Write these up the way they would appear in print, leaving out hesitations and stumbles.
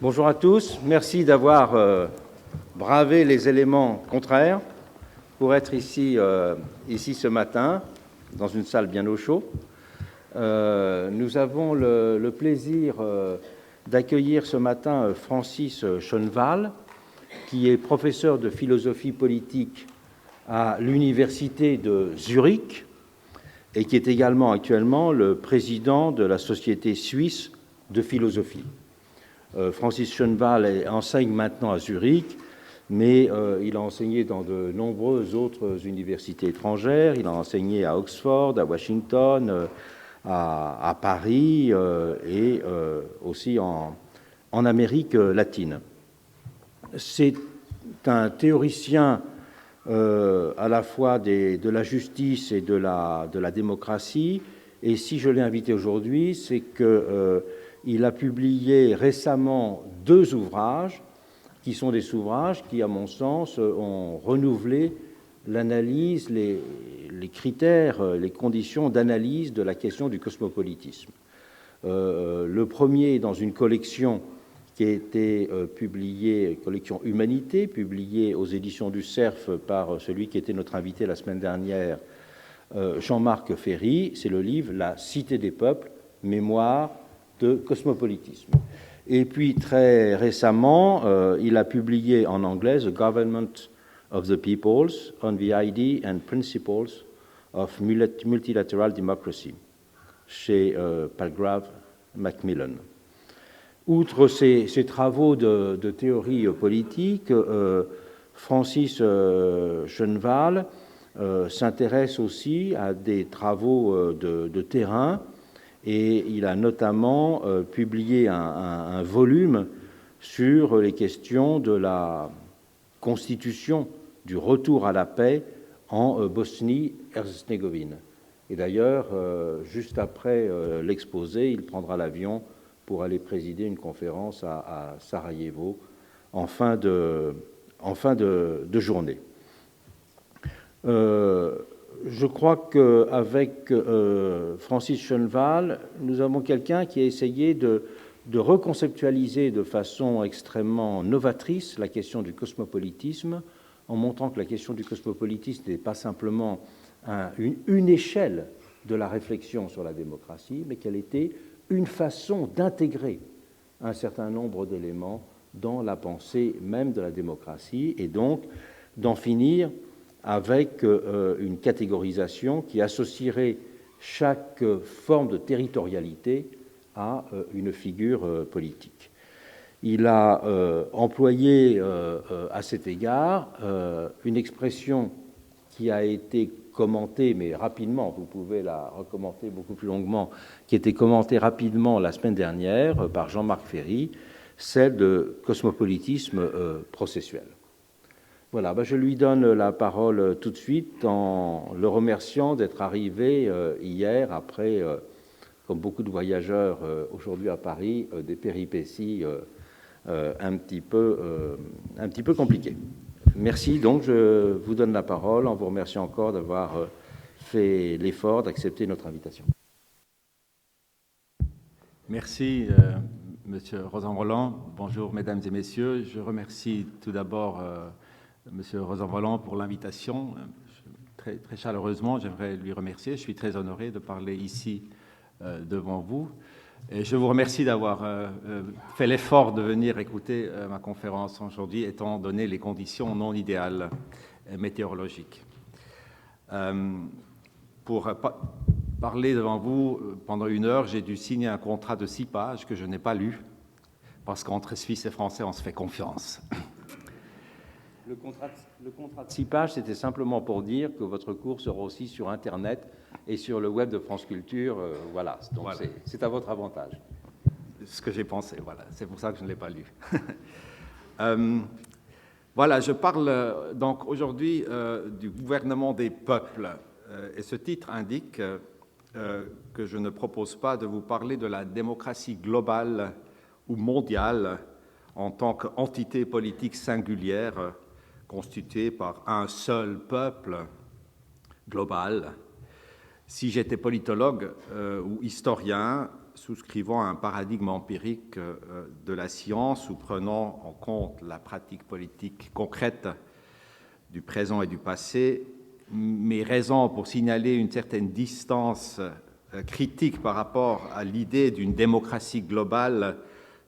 Bonjour à tous, merci d'avoir bravé les éléments contraires pour être ici ce matin, dans une salle bien au chaud. Nous avons le plaisir d'accueillir ce matin Francis Schoenwahl, qui est professeur de philosophie politique à l'université de Zurich et qui est également actuellement le président de la Société suisse de philosophie. Francis Schoenwahl enseigne maintenant à Zurich, mais il a enseigné dans de nombreuses autres universités étrangères. Il a enseigné à Oxford, à Washington, à Paris et aussi en Amérique latine. C'est un théoricien à la fois de la justice et de la démocratie. Et si je l'ai invité aujourd'hui, c'est qu'il a publié récemment 2 ouvrages qui sont des ouvrages qui, à mon sens, ont renouvelé l'analyse, les critères, les conditions d'analyse de la question du cosmopolitisme. Le premier est dans une collection qui a été publiée, collection Humanité, publiée aux éditions du Cerf par celui qui était notre invité la semaine dernière, Jean-Marc Ferry. C'est le livre « La Cité des peuples, mémoire de cosmopolitisme ». Et puis, très récemment, il a publié en anglais « The Government of the Peoples on the Idea and Principles of Multilateral Democracy » chez Palgrave Macmillan. Outre ces travaux de théorie politique, Francis Schoenwahl s'intéresse aussi à des travaux de terrain, et il a notamment publié un volume sur les questions de la constitution du retour à la paix en Bosnie-Herzégovine. Et d'ailleurs, juste après l'exposé, il prendra l'avion pour aller présider une conférence à Sarajevo en fin de journée. Je crois qu'avec Francis Schoenwahl, nous avons quelqu'un qui a essayé de reconceptualiser de façon extrêmement novatrice la question du cosmopolitisme, en montrant que la question du cosmopolitisme n'est pas simplement une échelle de la réflexion sur la démocratie, mais qu'elle était une façon d'intégrer un certain nombre d'éléments dans la pensée même de la démocratie, et donc d'en finir avec une catégorisation qui associerait chaque forme de territorialité à une figure politique. Il a employé à cet égard une expression qui a été commentée, mais rapidement, vous pouvez la recommenter beaucoup plus longuement, qui a été commentée rapidement la semaine dernière par Jean-Marc Ferry, celle de cosmopolitisme processuel. Voilà, je lui donne la parole tout de suite en le remerciant d'être arrivé hier après, comme beaucoup de voyageurs aujourd'hui à Paris, des péripéties un petit peu compliquées. Merci, donc je vous donne la parole en vous remerciant encore d'avoir fait l'effort d'accepter notre invitation. Merci, Monsieur Rosan-Roland. Bonjour, Mesdames et Messieurs. Je remercie tout d'abord Monsieur Rosan-Roland pour l'invitation. Très, très chaleureusement, j'aimerais lui remercier. Je suis très honoré de parler ici devant vous. Et je vous remercie d'avoir fait l'effort de venir écouter ma conférence aujourd'hui, étant donné les conditions non idéales météorologiques. Pour parler devant vous pendant 1 heure, j'ai dû signer un contrat de 6 pages que je n'ai pas lu, parce qu'entre Suisse et Français, on se fait confiance. Le contrat de 6 pages, c'était simplement pour dire que votre cours sera aussi sur Internet et sur le web de France Culture. Voilà, donc voilà. C'est à votre avantage. Ce que j'ai pensé, voilà. C'est pour ça que je ne l'ai pas lu. Voilà, je parle donc aujourd'hui du gouvernement des peuples. Et ce titre indique que je ne propose pas de vous parler de la démocratie globale ou mondiale en tant qu'entité politique singulière constituée par un seul peuple global. Si j'étais politologue ou historien, souscrivant à un paradigme empirique de la science ou prenant en compte la pratique politique concrète du présent et du passé, mes raisons pour signaler une certaine distance critique par rapport à l'idée d'une démocratie globale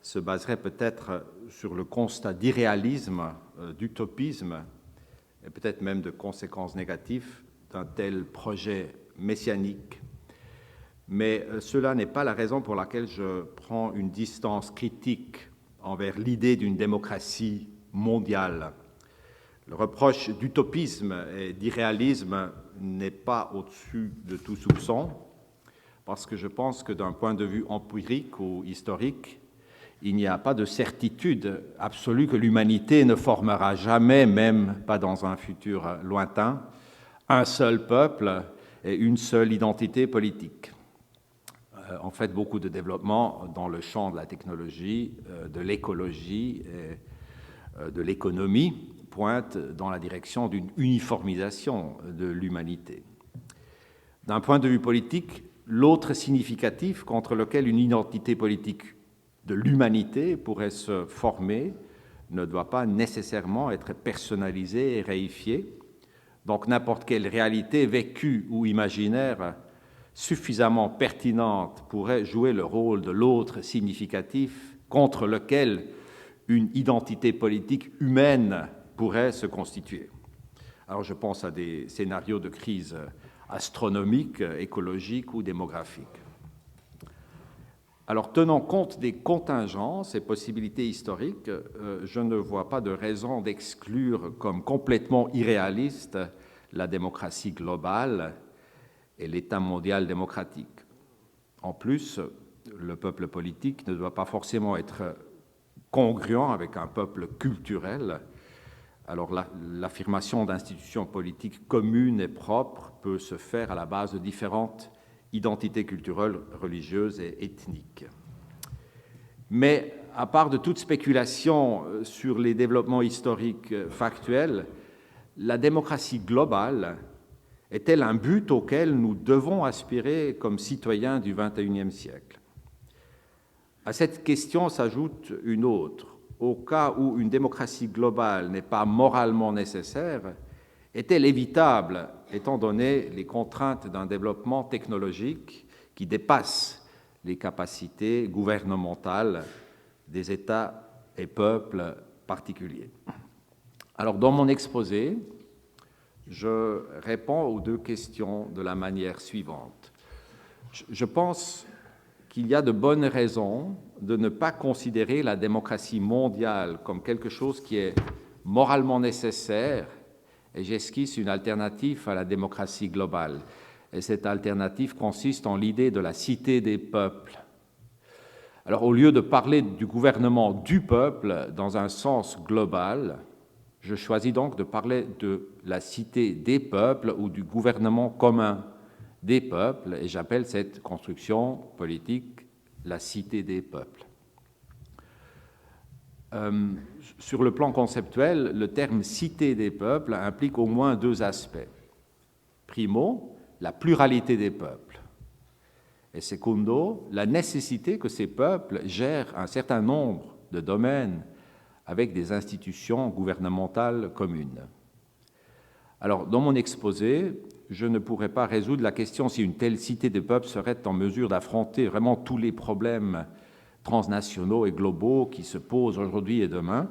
se baseraient peut-être sur le constat d'irréalisme, d'utopisme et peut-être même de conséquences négatives d'un tel projet messianique. Mais cela n'est pas la raison pour laquelle je prends une distance critique envers l'idée d'une démocratie mondiale. Le reproche d'utopisme et d'irréalisme n'est pas au-dessus de tout soupçon, parce que je pense que d'un point de vue empirique ou historique, il n'y a pas de certitude absolue que l'humanité ne formera jamais, même pas dans un futur lointain, un seul peuple et une seule identité politique. En fait, beaucoup de développements dans le champ de la technologie, de l'écologie et de l'économie pointent dans la direction d'une uniformisation de l'humanité. D'un point de vue politique, l'autre significatif contre lequel une identité politique de l'humanité pourrait se former ne doit pas nécessairement être personnalisée et réifiée. Donc n'importe quelle réalité vécue ou imaginaire suffisamment pertinente pourrait jouer le rôle de l'autre significatif contre lequel une identité politique humaine pourrait se constituer. Alors je pense à des scénarios de crise astronomique, écologique ou démographique. Alors, tenant compte des contingences et possibilités historiques, je ne vois pas de raison d'exclure comme complètement irréaliste la démocratie globale et l'État mondial démocratique. En plus, le peuple politique ne doit pas forcément être congruent avec un peuple culturel. Alors l'affirmation d'institutions politiques communes et propres peut se faire à la base de différentes identités culturelles, religieuses et ethniques. Mais à part de toute spéculation sur les développements historiques factuels, la démocratie globale est-elle un but auquel nous devons aspirer comme citoyens du XXIe siècle? À cette question s'ajoute une autre. Au cas où une démocratie globale n'est pas moralement nécessaire, est-elle évitable étant donné les contraintes d'un développement technologique qui dépasse les capacités gouvernementales des États et peuples particuliers? Alors, dans mon exposé, je réponds aux deux questions de la manière suivante. Je pense qu'il y a de bonnes raisons de ne pas considérer la démocratie mondiale comme quelque chose qui est moralement nécessaire, et j'esquisse une alternative à la démocratie globale. Et cette alternative consiste en l'idée de la cité des peuples. Alors, au lieu de parler du gouvernement du peuple dans un sens global, je choisis donc de parler de la cité des peuples ou du gouvernement commun des peuples, et j'appelle cette construction politique la cité des peuples. Sur le plan conceptuel, le terme cité des peuples implique au moins deux aspects. Primo, la pluralité des peuples. Et secondo, la nécessité que ces peuples gèrent un certain nombre de domaines avec des institutions gouvernementales communes. Alors, dans mon exposé, je ne pourrais pas résoudre la question si une telle cité des peuples serait en mesure d'affronter vraiment tous les problèmes transnationaux et globaux qui se posent aujourd'hui et demain.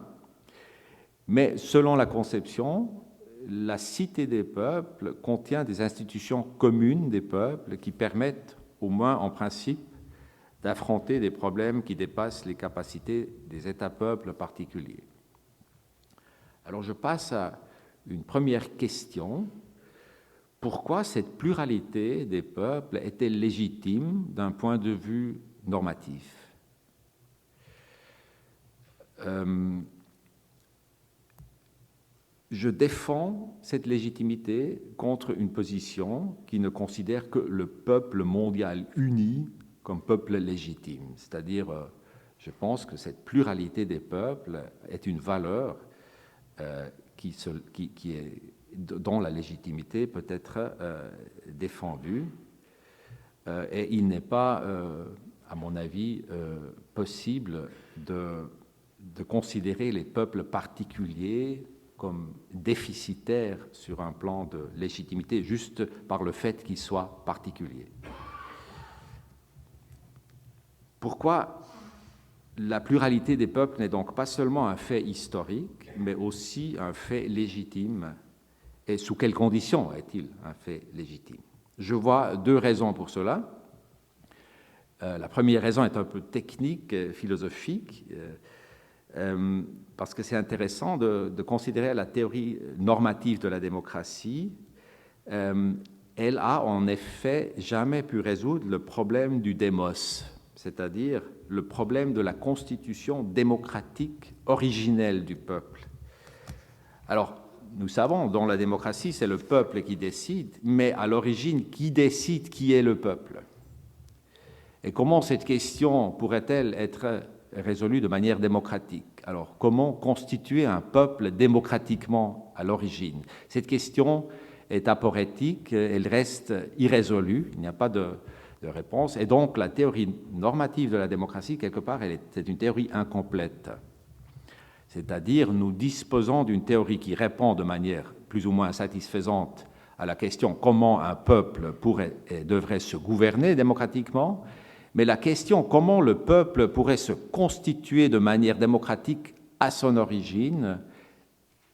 Mais selon la conception, la cité des peuples contient des institutions communes des peuples qui permettent, au moins en principe, d'affronter des problèmes qui dépassent les capacités des États-peuples particuliers. Alors je passe à une première question. Pourquoi cette pluralité des peuples est-elle légitime d'un point de vue normatif? Je défends cette légitimité contre une position qui ne considère que le peuple mondial uni comme peuple légitime. C'est-à-dire, je pense que cette pluralité des peuples est une valeur dont la légitimité peut être défendue. Et il n'est pas à mon avis, possible de considérer les peuples particuliers comme déficitaires sur un plan de légitimité, juste par le fait qu'ils soient particuliers. Pourquoi la pluralité des peuples n'est donc pas seulement un fait historique, mais aussi un fait légitime? Et sous quelles conditions est-il un fait légitime? Je vois deux raisons pour cela. La première raison est un peu technique, philosophique, parce que c'est intéressant de considérer la théorie normative de la démocratie. Elle a en effet jamais pu résoudre le problème du démos, c'est-à-dire le problème de la constitution démocratique originelle du peuple. Alors, nous savons, dans la démocratie, c'est le peuple qui décide, mais à l'origine, qui décide qui est le peuple? Et comment cette question pourrait-elle être résolue de manière démocratique? Alors, comment constituer un peuple démocratiquement à l'origine? Cette question est aporétique, elle reste irrésolue, il n'y a pas de réponse, et donc la théorie normative de la démocratie, quelque part, c'est une théorie incomplète. C'est-à-dire, nous disposons d'une théorie qui répond de manière plus ou moins satisfaisante à la question comment un peuple pourrait et devrait se gouverner démocratiquement, mais la question comment le peuple pourrait se constituer de manière démocratique à son origine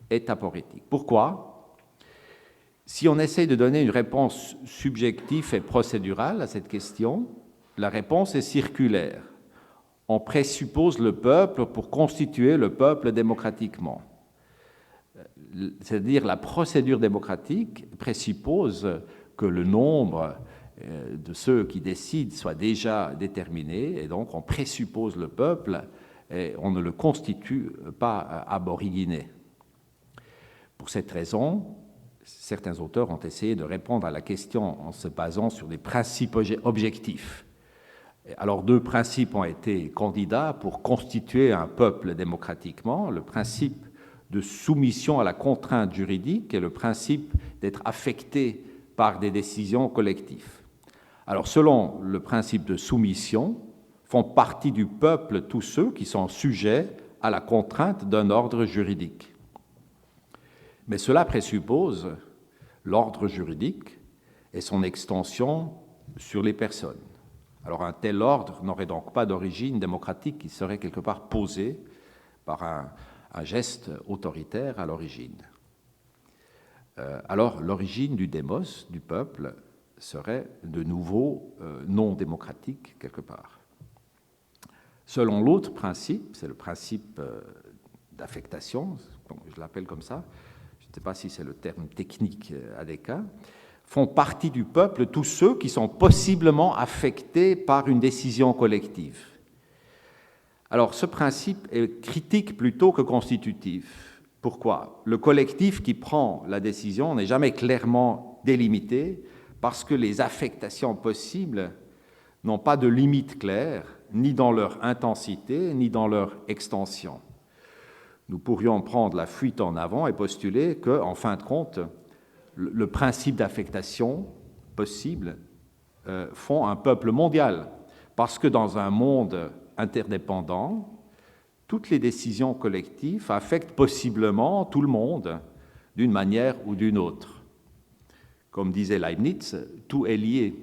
est aporétique. Pourquoi? Si on essaie de donner une réponse subjective et procédurale à cette question, la réponse est circulaire. On présuppose le peuple pour constituer le peuple démocratiquement. C'est-à-dire la procédure démocratique présuppose que le nombre de ceux qui décident soit déjà déterminé, et donc on présuppose le peuple et on ne le constitue pas aboriginé. Pour cette raison, certains auteurs ont essayé de répondre à la question en se basant sur des principes objectifs. Alors, deux principes ont été candidats pour constituer un peuple démocratiquement, le principe de soumission à la contrainte juridique et le principe d'être affecté par des décisions collectives. Alors, selon le principe de soumission, font partie du peuple tous ceux qui sont sujets à la contrainte d'un ordre juridique. Mais cela présuppose l'ordre juridique et son extension sur les personnes. Alors un tel ordre n'aurait donc pas d'origine démocratique qui serait quelque part posé par un geste autoritaire à l'origine. Alors l'origine du démos, du peuple, serait de nouveau non démocratique quelque part. Selon l'autre principe, c'est le principe d'affectation, je l'appelle comme ça, je ne sais pas si c'est le terme technique adéquat, font partie du peuple tous ceux qui sont possiblement affectés par une décision collective. Alors, ce principe est critique plutôt que constitutif. Pourquoi? Le collectif qui prend la décision n'est jamais clairement délimité parce que les affectations possibles n'ont pas de limite claire, ni dans leur intensité, ni dans leur extension. Nous pourrions prendre la fuite en avant et postuler qu'en fin de compte, le principe d'affectation possible font un peuple mondial, parce que dans un monde interdépendant, toutes les décisions collectives affectent possiblement tout le monde d'une manière ou d'une autre. Comme disait Leibniz, tout est lié.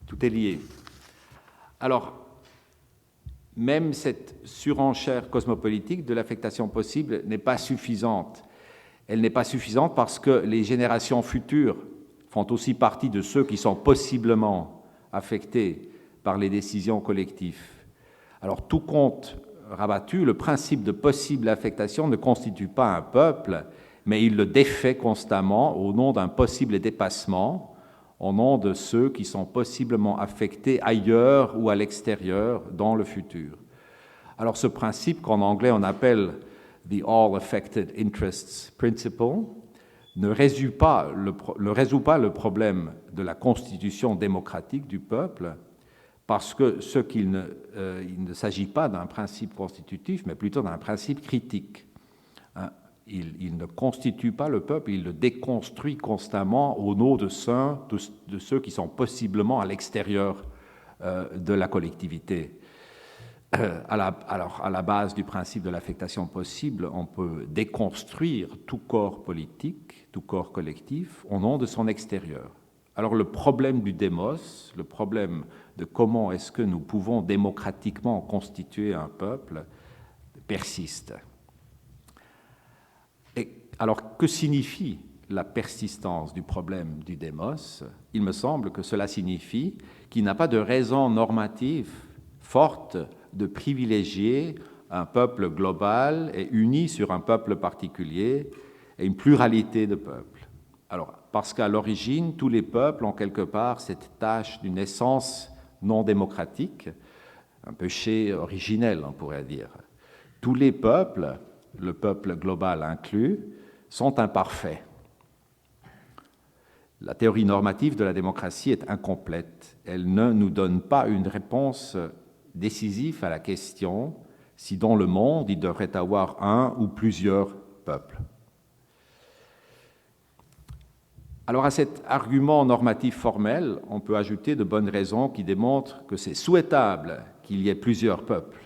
Tout est lié. Alors, même cette surenchère cosmopolitique de l'affectation possible n'est pas suffisante. Elle n'est pas suffisante parce que les générations futures font aussi partie de ceux qui sont possiblement affectés par les décisions collectives. Alors, tout compte rabattu, le principe de possible affectation ne constitue pas un peuple, mais il le défait constamment au nom d'un possible dépassement, au nom de ceux qui sont possiblement affectés ailleurs ou à l'extérieur dans le futur. Alors, ce principe qu'en anglais on appelle the All Affected Interests Principle, ne résout pas le problème de la constitution démocratique du peuple, parce que il ne s'agit pas d'un principe constitutif, mais plutôt d'un principe critique. Il ne constitue pas le peuple, il le déconstruit constamment au nom de ceux qui sont possiblement à l'extérieur de la collectivité. À la base du principe de l'affectation possible, on peut déconstruire tout corps politique, tout corps collectif, au nom de son extérieur. Alors le problème du démos, le problème de comment est-ce que nous pouvons démocratiquement constituer un peuple, persiste. Et alors, que signifie la persistance du problème du démos? Il me semble que cela signifie qu'il n'y a pas de raison normative forte de privilégier un peuple global et uni sur un peuple particulier et une pluralité de peuples. Alors, parce qu'à l'origine, tous les peuples ont quelque part cette tâche d'une essence non démocratique, un péché originel, on pourrait dire. Tous les peuples, le peuple global inclus, sont imparfaits. La théorie normative de la démocratie est incomplète. Elle ne nous donne pas une réponse décisif à la question si dans le monde il devrait avoir un ou plusieurs peuples. Alors à cet argument normatif formel, on peut ajouter de bonnes raisons qui démontrent que c'est souhaitable qu'il y ait plusieurs peuples.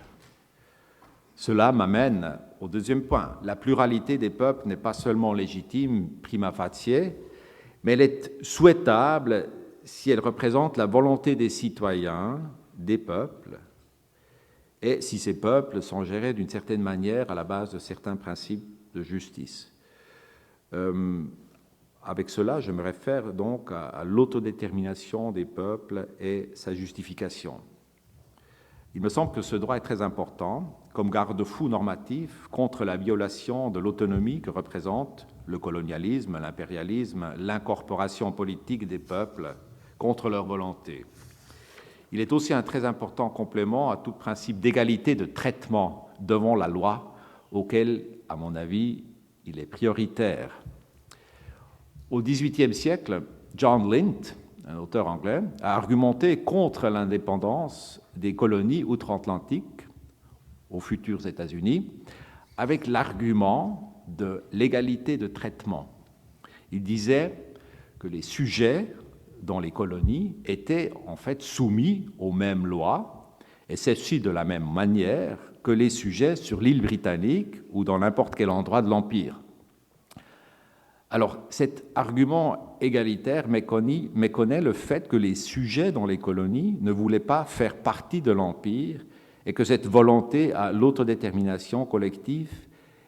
Cela m'amène au deuxième point. La pluralité des peuples n'est pas seulement légitime prima facie, mais elle est souhaitable si elle représente la volonté des citoyens, des peuples, et si ces peuples sont gérés d'une certaine manière à la base de certains principes de justice. Avec cela, je me réfère donc à l'autodétermination des peuples et sa justification. Il me semble que ce droit est très important comme garde-fou normatif contre la violation de l'autonomie que représentent le colonialisme, l'impérialisme, l'incorporation politique des peuples contre leur volonté. Il est aussi un très important complément à tout principe d'égalité de traitement devant la loi, auquel, à mon avis, il est prioritaire. Au XVIIIe siècle, John Lint, un auteur anglais, a argumenté contre l'indépendance des colonies outre-Atlantique aux futurs États-Unis avec l'argument de l'égalité de traitement. Il disait que les sujets dans les colonies étaient en fait soumis aux mêmes lois, et ceci de la même manière que les sujets sur l'île britannique ou dans n'importe quel endroit de l'Empire. Alors, cet argument égalitaire méconnaît le fait que les sujets dans les colonies ne voulaient pas faire partie de l'Empire et que cette volonté à l'autodétermination collective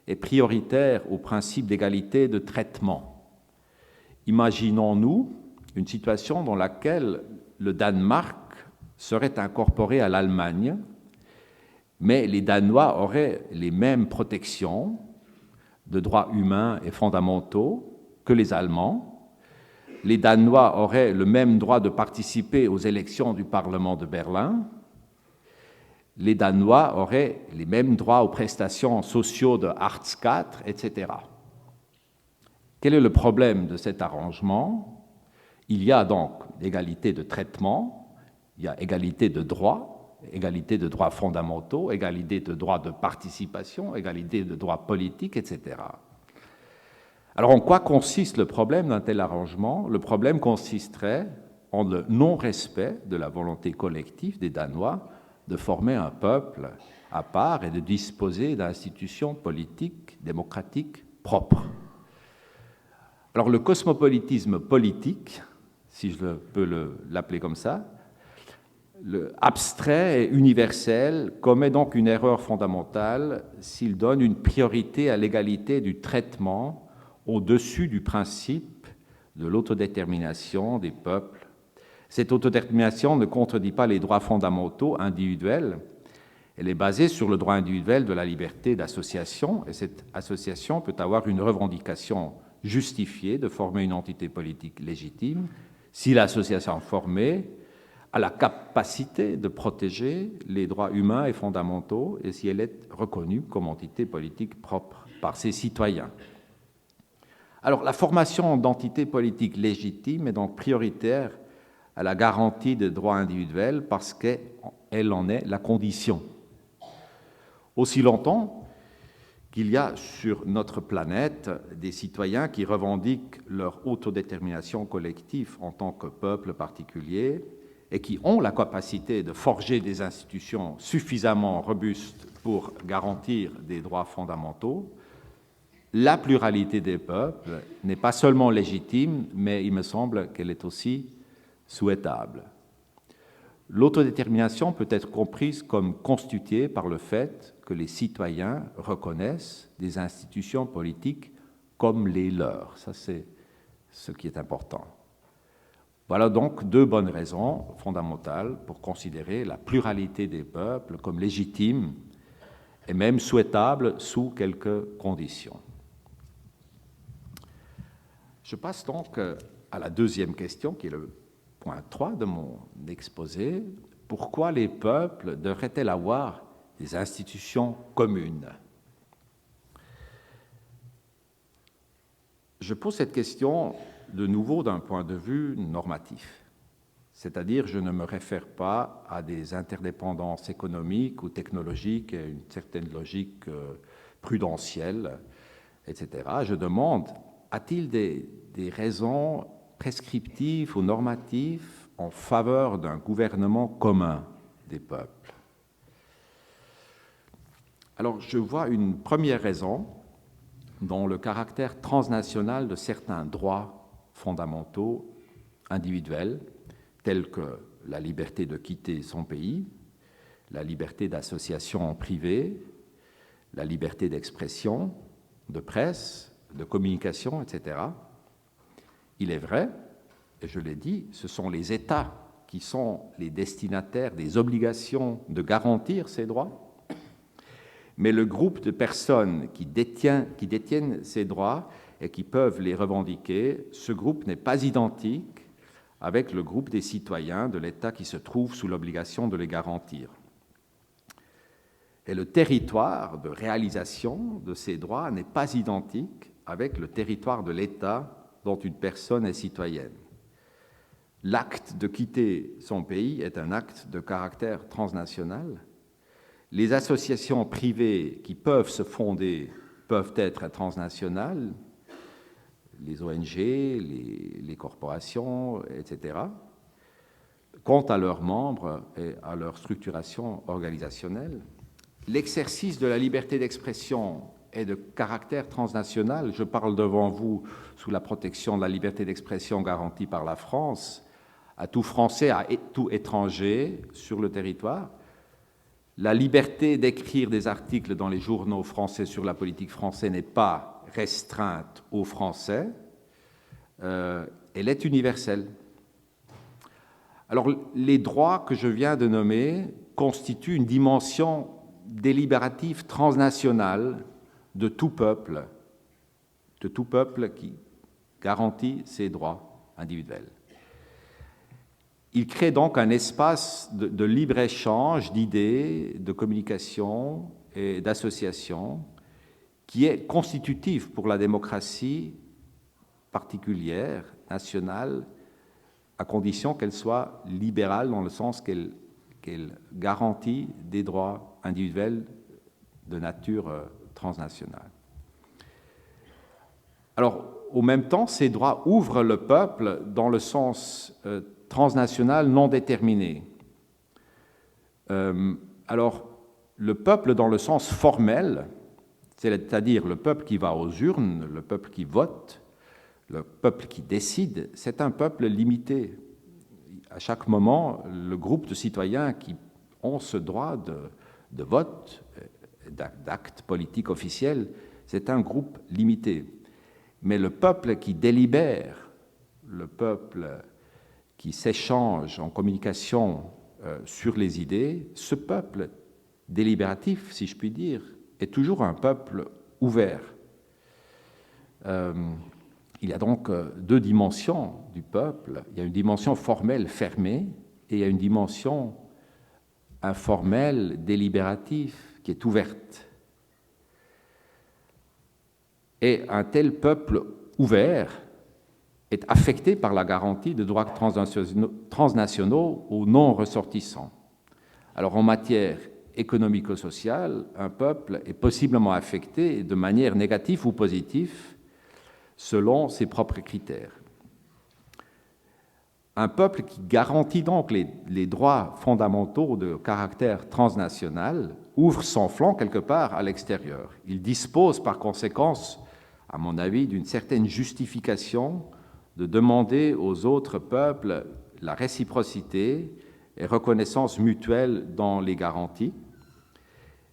est prioritaire au principe d'égalité de traitement. Imaginons-nous une situation dans laquelle le Danemark serait incorporé à l'Allemagne, mais les Danois auraient les mêmes protections de droits humains et fondamentaux que les Allemands. Les Danois auraient le même droit de participer aux élections du Parlement de Berlin. Les Danois auraient les mêmes droits aux prestations sociaux de Hartz IV, etc. Quel est le problème de cet arrangement ? Il y a donc égalité de traitement, il y a égalité de droits fondamentaux, égalité de droits de participation, égalité de droits politiques, etc. Alors, en quoi consiste le problème d'un tel arrangement ? Le problème consisterait en le non-respect de la volonté collective des Danois de former un peuple à part et de disposer d'institutions politiques, démocratiques propres. Alors, le cosmopolitisme politique, si je peux l'appeler comme ça, le abstrait et universel commet donc une erreur fondamentale s'il donne une priorité à l'égalité du traitement au-dessus du principe de l'autodétermination des peuples. Cette autodétermination ne contredit pas les droits fondamentaux individuels. Elle est basée sur le droit individuel de la liberté d'association, et cette association peut avoir une revendication justifiée de former une entité politique légitime si l'association formée a la capacité de protéger les droits humains et fondamentaux et si elle est reconnue comme entité politique propre par ses citoyens. Alors, la formation d'entités politiques légitimes est donc prioritaire à la garantie des droits individuels parce qu'elle en est la condition. Aussi longtemps qu'il y a sur notre planète des citoyens qui revendiquent leur autodétermination collective en tant que peuple particulier, et qui ont la capacité de forger des institutions suffisamment robustes pour garantir des droits fondamentaux, la pluralité des peuples n'est pas seulement légitime, mais il me semble qu'elle est aussi souhaitable. L'autodétermination peut être comprise comme constituée par le fait que les citoyens reconnaissent des institutions politiques comme les leurs. Ça, c'est ce qui est important. Voilà donc deux bonnes raisons fondamentales pour considérer la pluralité des peuples comme légitime et même souhaitable sous quelques conditions. Je passe donc à la deuxième question, qui est le point 3 de mon exposé. Pourquoi les peuples devraient-ils avoir des institutions communes? Je pose cette question de nouveau d'un point de vue normatif, c'est-à-dire je ne me réfère pas à des interdépendances économiques ou technologiques et une certaine logique prudentielle, etc. Je demande, a-t-il des raisons prescriptives ou normatives en faveur d'un gouvernement commun des peuples? Alors, je vois une première raison dans le caractère transnational de certains droits fondamentaux individuels, tels que la liberté de quitter son pays, la liberté d'association privée, la liberté d'expression, de presse, de communication, etc. Il est vrai, et je l'ai dit, ce sont les États qui sont les destinataires des obligations de garantir ces droits, mais le groupe de personnes qui détiennent ces droits et qui peuvent les revendiquer, ce groupe n'est pas identique avec le groupe des citoyens de l'État qui se trouve sous l'obligation de les garantir. Et le territoire de réalisation de ces droits n'est pas identique avec le territoire de l'État dont une personne est citoyenne. L'acte de quitter son pays est un acte de caractère transnational. Les associations privées qui peuvent se fonder peuvent être transnationales, les ONG, les corporations, etc. Quant à leurs membres et à leur structuration organisationnelle, l'exercice de la liberté d'expression est de caractère transnational. Je parle devant vous sous la protection de la liberté d'expression garantie par la France à tout Français, à tout étranger sur le territoire. La liberté d'écrire des articles dans les journaux français sur la politique française n'est pas restreinte aux Français, elle est universelle. Alors, les droits que je viens de nommer constituent une dimension délibérative transnationale de tout peuple qui garantit ses droits individuels. Il crée donc un espace de libre-échange d'idées, de communication et d'association qui est constitutif pour la démocratie particulière, nationale, à condition qu'elle soit libérale dans le sens qu'elle garantit des droits individuels de nature transnationale. Alors, au même temps, ces droits ouvrent le peuple dans le sens transnational non déterminé. Alors, le peuple dans le sens formel, c'est-à-dire le peuple qui va aux urnes, le peuple qui vote, le peuple qui décide, c'est un peuple limité. À chaque moment, le groupe de citoyens qui ont ce droit de vote, d'acte politique officiel, c'est un groupe limité. Mais le peuple qui délibère, le peuple qui s'échange en communication sur les idées, ce peuple délibératif, si je puis dire, est toujours un peuple ouvert. Il y a donc deux dimensions du peuple. Il y a une dimension formelle fermée et il y a une dimension informelle, délibérative, qui est ouverte. Et un tel peuple ouvert est affecté par la garantie de droits transnationaux aux non-ressortissants. Alors, en matière économico-sociale, un peuple est possiblement affecté de manière négative ou positive selon ses propres critères. Un peuple qui garantit donc les droits fondamentaux de caractère transnational ouvre son flanc quelque part à l'extérieur. Il dispose par conséquent, à mon avis, d'une certaine justification de demander aux autres peuples la réciprocité et reconnaissance mutuelle dans les garanties,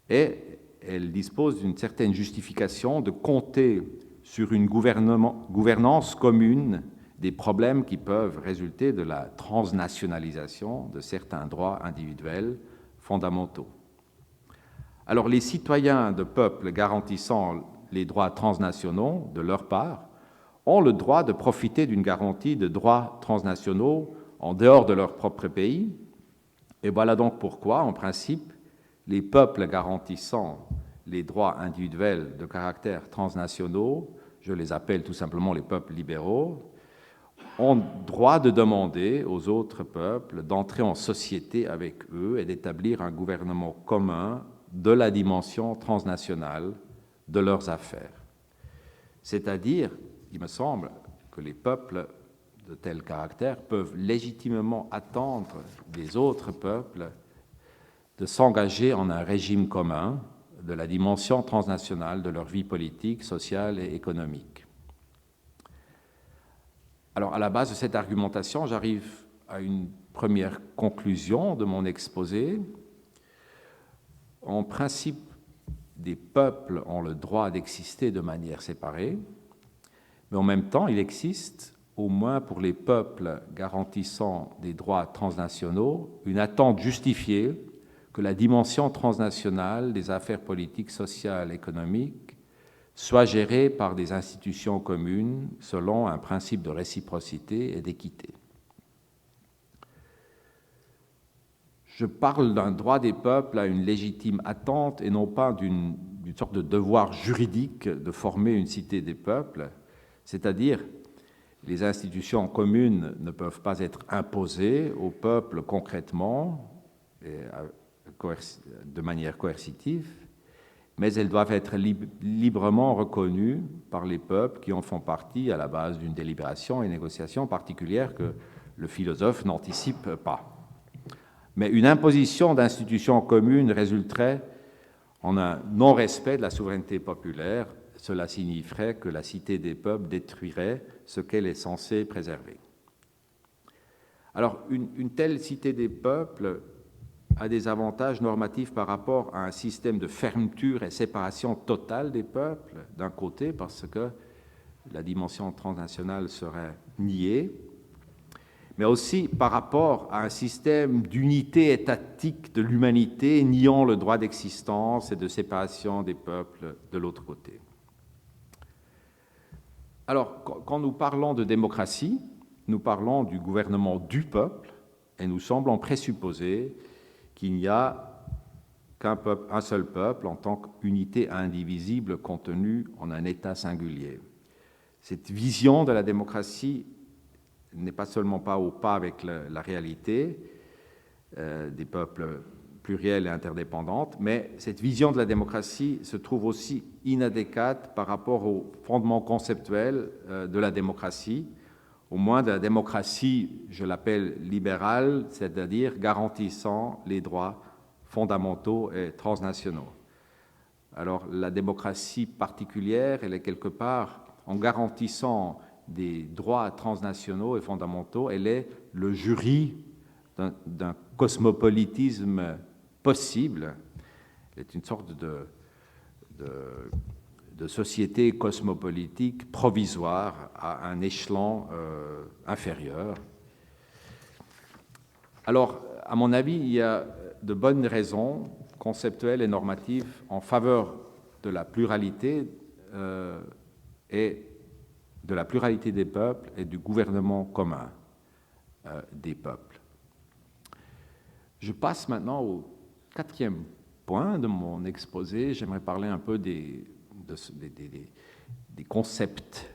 et elle dispose d'une certaine justification de compter sur une gouvernance commune des problèmes qui peuvent résulter de la transnationalisation de certains droits individuels fondamentaux. Alors les citoyens de peuples garantissant les droits transnationaux, de leur part, ont le droit de profiter d'une garantie de droits transnationaux en dehors de leur propre pays. Et voilà donc pourquoi, en principe, les peuples garantissant les droits individuels de caractère transnationaux, je les appelle tout simplement les peuples libéraux, ont droit de demander aux autres peuples d'entrer en société avec eux et d'établir un gouvernement commun de la dimension transnationale de leurs affaires. C'est-à-dire, il me semble, que les peuples de tel caractère peuvent légitimement attendre des autres peuples de s'engager en un régime commun de la dimension transnationale de leur vie politique, sociale et économique. Alors, à la base de cette argumentation, j'arrive à une première conclusion de mon exposé. En principe, des peuples ont le droit d'exister de manière séparée, mais en même temps, il existe, au moins pour les peuples garantissant des droits transnationaux, une attente justifiée que la dimension transnationale des affaires politiques, sociales et économiques soit gérée par des institutions communes selon un principe de réciprocité et d'équité. Je parle d'un droit des peuples à une légitime attente et non pas d'une sorte de devoir juridique de former une cité des peuples, c'est-à-dire les institutions communes ne peuvent pas être imposées au peuple concrètement et de manière coercitive, mais elles doivent être librement reconnues par les peuples qui en font partie à la base d'une délibération et négociation particulière que le philosophe n'anticipe pas. Mais une imposition d'institutions communes résulterait en un non-respect de la souveraineté populaire. Cela signifierait que la cité des peuples détruirait ce qu'elle est censée préserver. Alors, une telle cité des peuples a des avantages normatifs par rapport à un système de fermeture et séparation totale des peuples, d'un côté, parce que la dimension transnationale serait niée, mais aussi par rapport à un système d'unité étatique de l'humanité niant le droit d'existence et de séparation des peuples de l'autre côté. Alors, quand nous parlons de démocratie, nous parlons du gouvernement du peuple, et nous semblons présupposer qu'il n'y a qu'un seul peuple en tant qu'unité indivisible contenue en un État singulier. Cette vision de la démocratie n'est pas seulement pas au pas avec la réalité des peuples pluriels et interdépendants, mais cette vision de la démocratie se trouve aussi inadéquate par rapport au fondement conceptuel de la démocratie, au moins de la démocratie, je l'appelle libérale, c'est-à-dire garantissant les droits fondamentaux et transnationaux. Alors la démocratie particulière, elle est quelque part, en garantissant des droits transnationaux et fondamentaux, elle est le jury d'un cosmopolitisme possible. Elle est une sorte de société cosmopolitique provisoire à un échelon inférieur. Alors, à mon avis, il y a de bonnes raisons conceptuelles et normatives en faveur de la pluralité et de la pluralité des peuples et du gouvernement commun des peuples. Je passe maintenant au quatrième point de mon exposé. J'aimerais parler un peu des concepts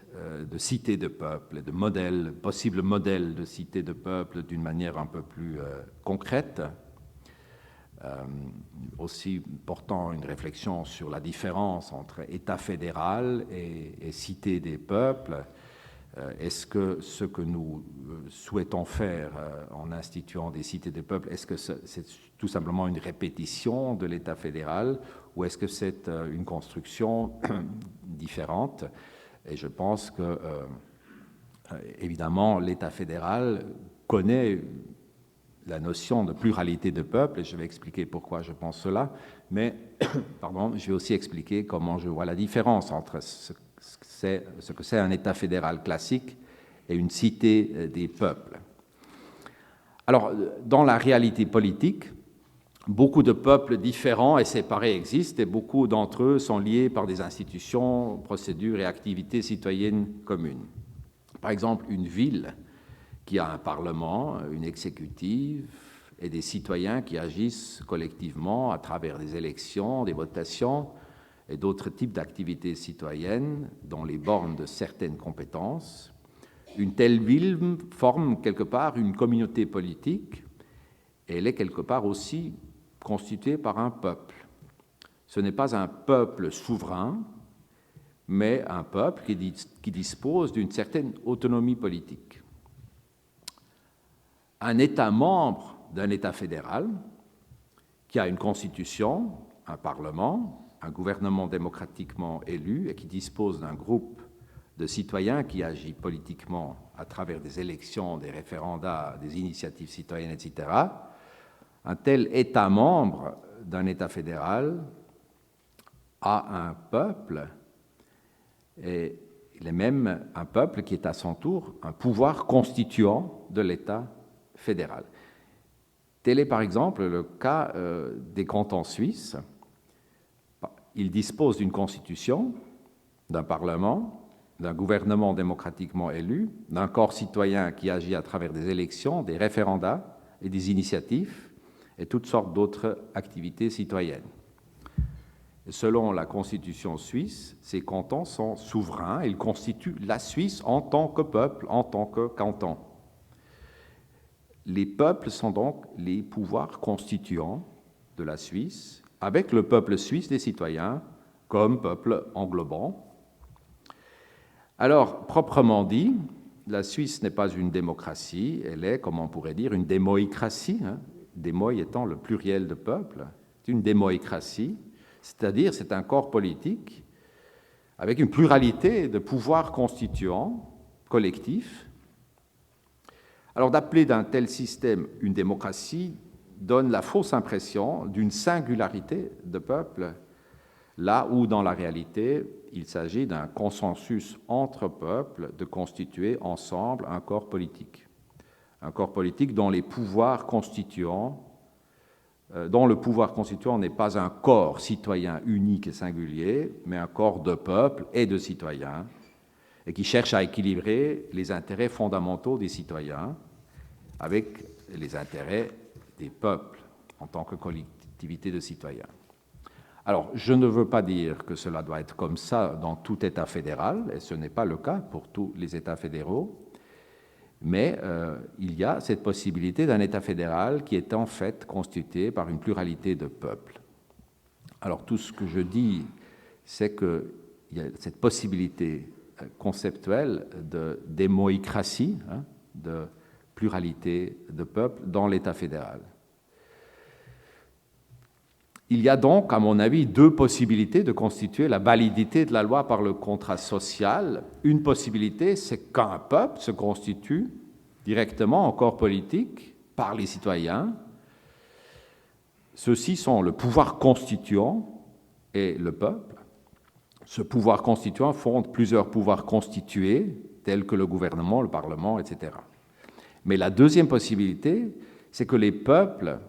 de cité de peuple et de modèles, possibles modèles de cité de peuple d'une manière un peu plus concrète, aussi portant une réflexion sur la différence entre État fédéral et cité des peuples, Est-ce que ce que nous souhaitons faire en instituant des cités des peuples, est-ce que c'est tout simplement une répétition de l'État fédéral ou est-ce que c'est une construction différente? Et je pense que, évidemment, l'État fédéral connaît la notion de pluralité de peuples, et je vais expliquer pourquoi je pense cela, mais pardon, je vais aussi expliquer comment je vois la différence entre ce que c'est un État fédéral classique et une cité des peuples. Alors, dans la réalité politique, beaucoup de peuples différents et séparés existent et beaucoup d'entre eux sont liés par des institutions, procédures et activités citoyennes communes. Par exemple, une ville qui a un parlement, une exécutive et des citoyens qui agissent collectivement à travers des élections, des votations et d'autres types d'activités citoyennes dans les bornes de certaines compétences. Une telle ville forme quelque part une communauté politique et elle est quelque part aussi constituée par un peuple. Ce n'est pas un peuple souverain, mais un peuple qui dispose d'une certaine autonomie politique. Un État membre d'un État fédéral qui a une constitution, un parlement, un gouvernement démocratiquement élu et qui dispose d'un groupe de citoyens qui agit politiquement à travers des élections, des référendats, des initiatives citoyennes, etc. Un tel État membre d'un État fédéral a un peuple, et il est même un peuple qui est à son tour un pouvoir constituant de l'État fédéral. Tel est par exemple le cas des cantons suisses. Ils disposent d'une constitution, d'un parlement, d'un gouvernement démocratiquement élu, d'un corps citoyen qui agit à travers des élections, des référendats et des initiatives et toutes sortes d'autres activités citoyennes. Et selon la constitution suisse, ces cantons sont souverains, ils constituent la Suisse en tant que peuple, en tant que canton. Les peuples sont donc les pouvoirs constituants de la Suisse, avec le peuple suisse des citoyens comme peuple englobant. Alors, proprement dit, la Suisse n'est pas une démocratie, elle est, comme on pourrait dire, une démoïcratie, démoi étant le pluriel de peuple, c'est une démoïcratie, c'est-à-dire c'est un corps politique avec une pluralité de pouvoirs constituants collectifs. Alors, d'appeler d'un tel système une démocratie donne la fausse impression d'une singularité de peuple, là où, dans la réalité, il s'agit d'un consensus entre peuples de constituer ensemble un corps politique dont les pouvoirs constituants, dont le pouvoir constituant n'est pas un corps citoyen unique et singulier, mais un corps de peuples et de citoyens, et qui cherche à équilibrer les intérêts fondamentaux des citoyens avec les intérêts des peuples en tant que collectivité de citoyens. Alors, je ne veux pas dire que cela doit être comme ça dans tout État fédéral, et ce n'est pas le cas pour tous les États fédéraux, mais il y a cette possibilité d'un État fédéral qui est en fait constitué par une pluralité de peuples. Alors, tout ce que je dis, c'est qu'il y a cette possibilité conceptuelle de démoïcratie, de pluralité de peuples dans l'État fédéral. Il y a donc, à mon avis, deux possibilités de constituer la validité de la loi par le contrat social. Une possibilité, c'est qu'un peuple se constitue directement en corps politique par les citoyens. Ceux-ci sont le pouvoir constituant et le peuple. Ce pouvoir constituant fonde plusieurs pouvoirs constitués, tels que le gouvernement, le Parlement, etc. Mais la deuxième possibilité, c'est que les peuples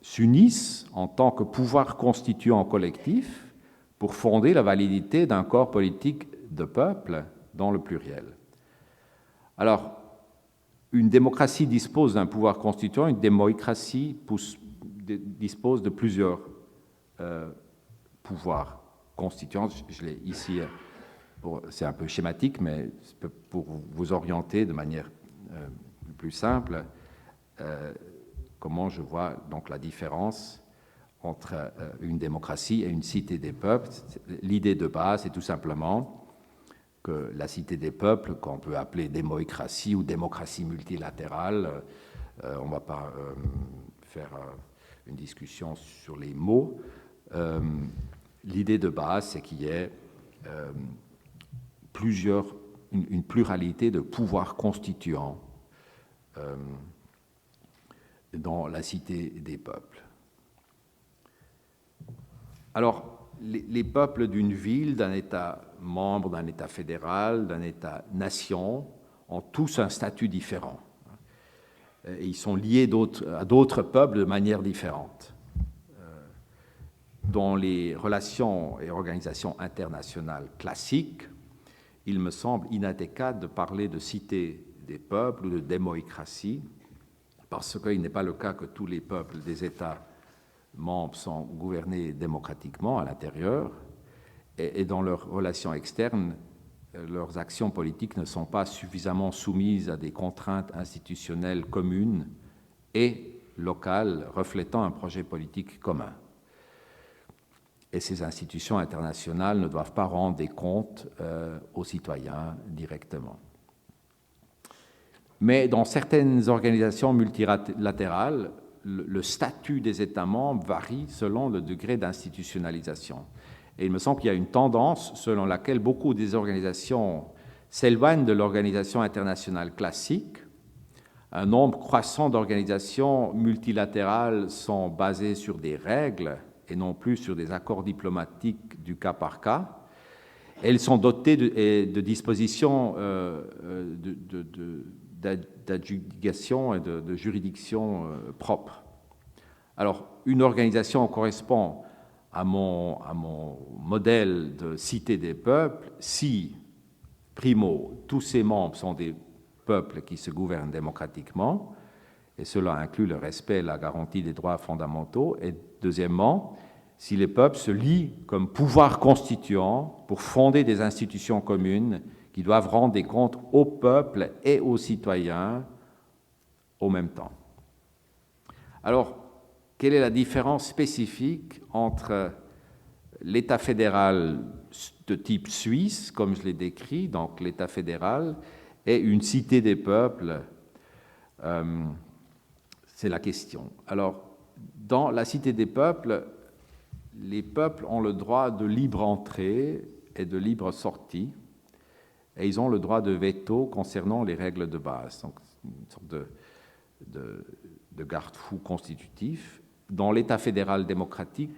s'unissent en tant que pouvoir constituant collectif pour fonder la validité d'un corps politique de peuple dans le pluriel. Alors, une démocratie dispose d'un pouvoir constituant, une démoïcratie dispose de plusieurs pouvoirs constituants. Je l'ai ici, c'est un peu schématique, mais pour vous orienter de manière plus simple, comment je vois donc la différence entre une démocratie et une cité des peuples. L'idée de base est tout simplement que la cité des peuples, qu'on peut appeler démocratie ou démocratie multilatérale, on ne va pas faire une discussion sur les mots. L'idée de base, c'est qu'il y ait une pluralité de pouvoirs constituants dans la cité des peuples. Alors, les peuples d'une ville, d'un État membre, d'un État fédéral, d'un État-nation, ont tous un statut différent. Et ils sont liés à d'autres peuples de manière différente. Dans les relations et organisations internationales classiques, il me semble inatteignable de parler de cité des peuples ou de démocratie, parce qu'il n'est pas le cas que tous les peuples des États membres sont gouvernés démocratiquement à l'intérieur, et dans leurs relations externes, leurs actions politiques ne sont pas suffisamment soumises à des contraintes institutionnelles communes et locales reflétant un projet politique commun. Et ces institutions internationales ne doivent pas rendre des comptes aux citoyens directement. Mais dans certaines organisations multilatérales, le statut des États membres varie selon le degré d'institutionnalisation. Et il me semble qu'il y a une tendance selon laquelle beaucoup des organisations s'éloignent de l'organisation internationale classique. Un nombre croissant d'organisations multilatérales sont basées sur des règles et non plus sur des accords diplomatiques du cas par cas. Elles sont dotées de dispositions d'adjudication et de juridiction propres. Alors, une organisation correspond à mon modèle de cité des peuples si, primo, tous ses membres sont des peuples qui se gouvernent démocratiquement, et cela inclut le respect et la garantie des droits fondamentaux, et deuxièmement, si les peuples se lient comme pouvoir constituant pour fonder des institutions communes qui doivent rendre des comptes au peuple et aux citoyens au même temps. Alors, quelle est la différence spécifique entre l'État fédéral de type suisse, comme je l'ai décrit, donc l'État fédéral, et une cité des peuples? C'est la question. Alors, dans la cité des peuples, les peuples ont le droit de libre entrée et de libre sortie, et ils ont le droit de veto concernant les règles de base, donc une sorte de garde-fou constitutif. Dans l'État fédéral démocratique,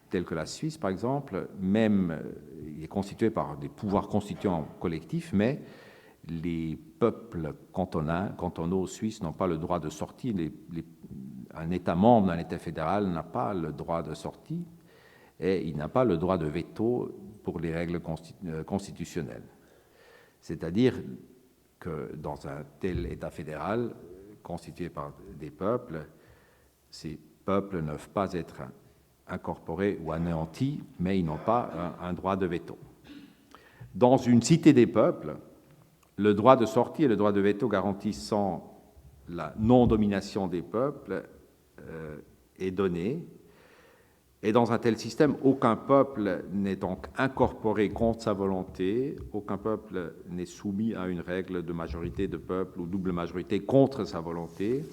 tel que la Suisse par exemple, même il est constitué par des pouvoirs constituants collectifs, mais les peuples cantonaux suisses n'ont pas le droit de sortie. Un État membre d'un État fédéral n'a pas le droit de sortie et il n'a pas le droit de veto pour les règles constitutionnelles. C'est-à-dire que dans un tel État fédéral constitué par des peuples, ces peuples ne peuvent pas être incorporés ou anéantis, mais ils n'ont pas un droit de veto. Dans une cité des peuples, le droit de sortie et le droit de veto garantissant la non-domination des peuples est donné. Et dans un tel système, aucun peuple n'est donc incorporé contre sa volonté, aucun peuple n'est soumis à une règle de majorité de peuple ou double majorité contre sa volonté,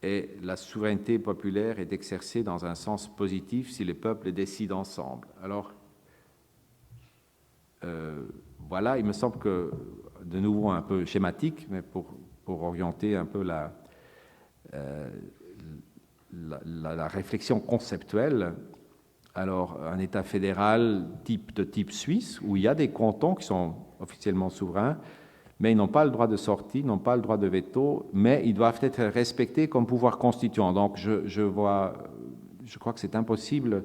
et la souveraineté populaire est exercée dans un sens positif si les peuples décident ensemble. Alors, voilà, il me semble que, de nouveau un peu schématique, mais pour orienter un peu la réflexion conceptuelle. Alors, un État fédéral de type suisse, où il y a des cantons qui sont officiellement souverains, mais ils n'ont pas le droit de sortie, n'ont pas le droit de veto, mais ils doivent être respectés comme pouvoir constituant. Donc, je crois que c'est impossible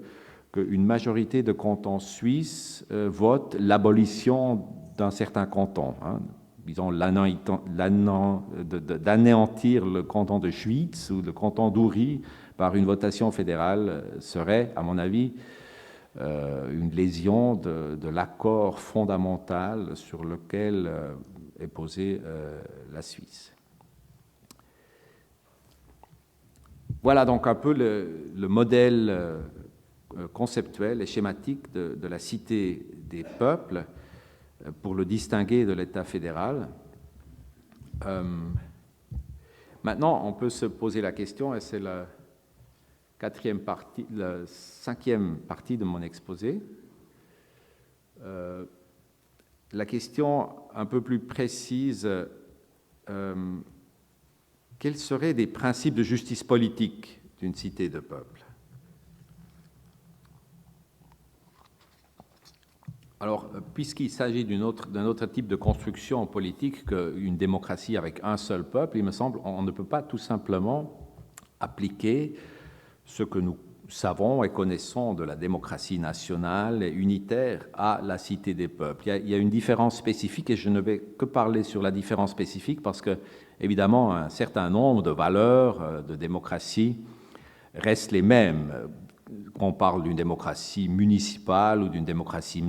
qu'une majorité de cantons suisses vote l'abolition d'un certain canton. Disons, d'anéantir le canton de Schwyz ou le canton d'Uri par une votation fédérale serait, à mon avis, une lésion de l'accord fondamental sur lequel est posée la Suisse. Voilà donc un peu le modèle conceptuel et schématique de la cité des peuples. pour le distinguer de l'État fédéral. Maintenant, on peut se poser la question, et c'est la cinquième partie de mon exposé, la question un peu plus précise, quels seraient des principes de justice politique d'une cité de peuple? Alors, puisqu'il s'agit d'un autre type de construction politique qu'une démocratie avec un seul peuple, il me semble qu'on ne peut pas tout simplement appliquer ce que nous savons et connaissons de la démocratie nationale et unitaire à la cité des peuples. Il y a une différence spécifique, et je ne vais que parler sur la différence spécifique parce que, évidemment, un certain nombre de valeurs de démocratie restent les mêmes. Qu'on parle d'une démocratie municipale ou d'une démocratie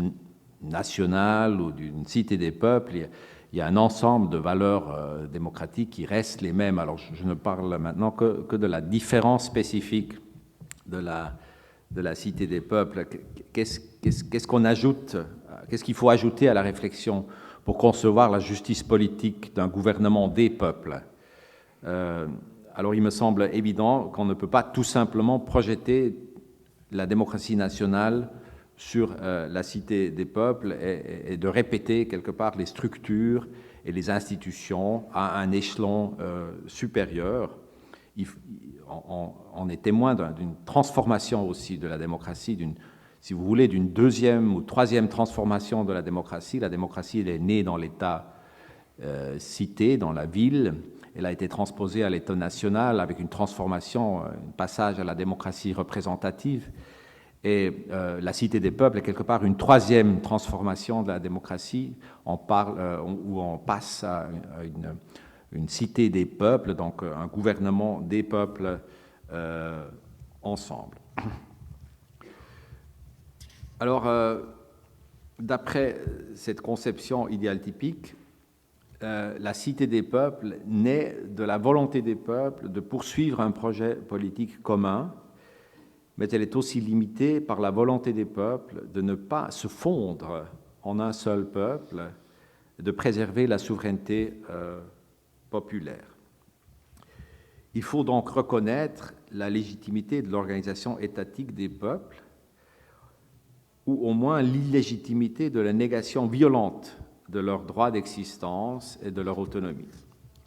nationale ou d'une cité des peuples, il y a un ensemble de valeurs démocratiques qui restent les mêmes. Alors, je ne parle maintenant que de la différence spécifique de la cité des peuples. Qu'est-ce qu'on ajoute, qu'est-ce qu'il faut ajouter à la réflexion pour concevoir la justice politique d'un gouvernement des peuples? Alors, il me semble évident qu'on ne peut pas tout simplement projeter la démocratie nationale sur la cité des peuples et de répéter quelque part les structures et les institutions à un échelon supérieur. On est témoin d'une transformation aussi de la démocratie, si vous voulez, d'une deuxième ou troisième transformation de la démocratie. La démocratie, elle est née dans l'État cité, dans la ville. Elle a été transposée à l'État national avec une transformation, un passage à la démocratie représentative. Et la cité des peuples est quelque part une troisième transformation de la démocratie. On parle, où on passe à une cité des peuples, donc un gouvernement des peuples ensemble. Alors, d'après cette conception idéale typique, la cité des peuples naît de la volonté des peuples de poursuivre un projet politique commun, mais elle est aussi limitée par la volonté des peuples de ne pas se fondre en un seul peuple, de préserver la souveraineté populaire. Il faut donc reconnaître la légitimité de l'organisation étatique des peuples, ou au moins l'illégitimité de la négation violente de leur droit d'existence et de leur autonomie.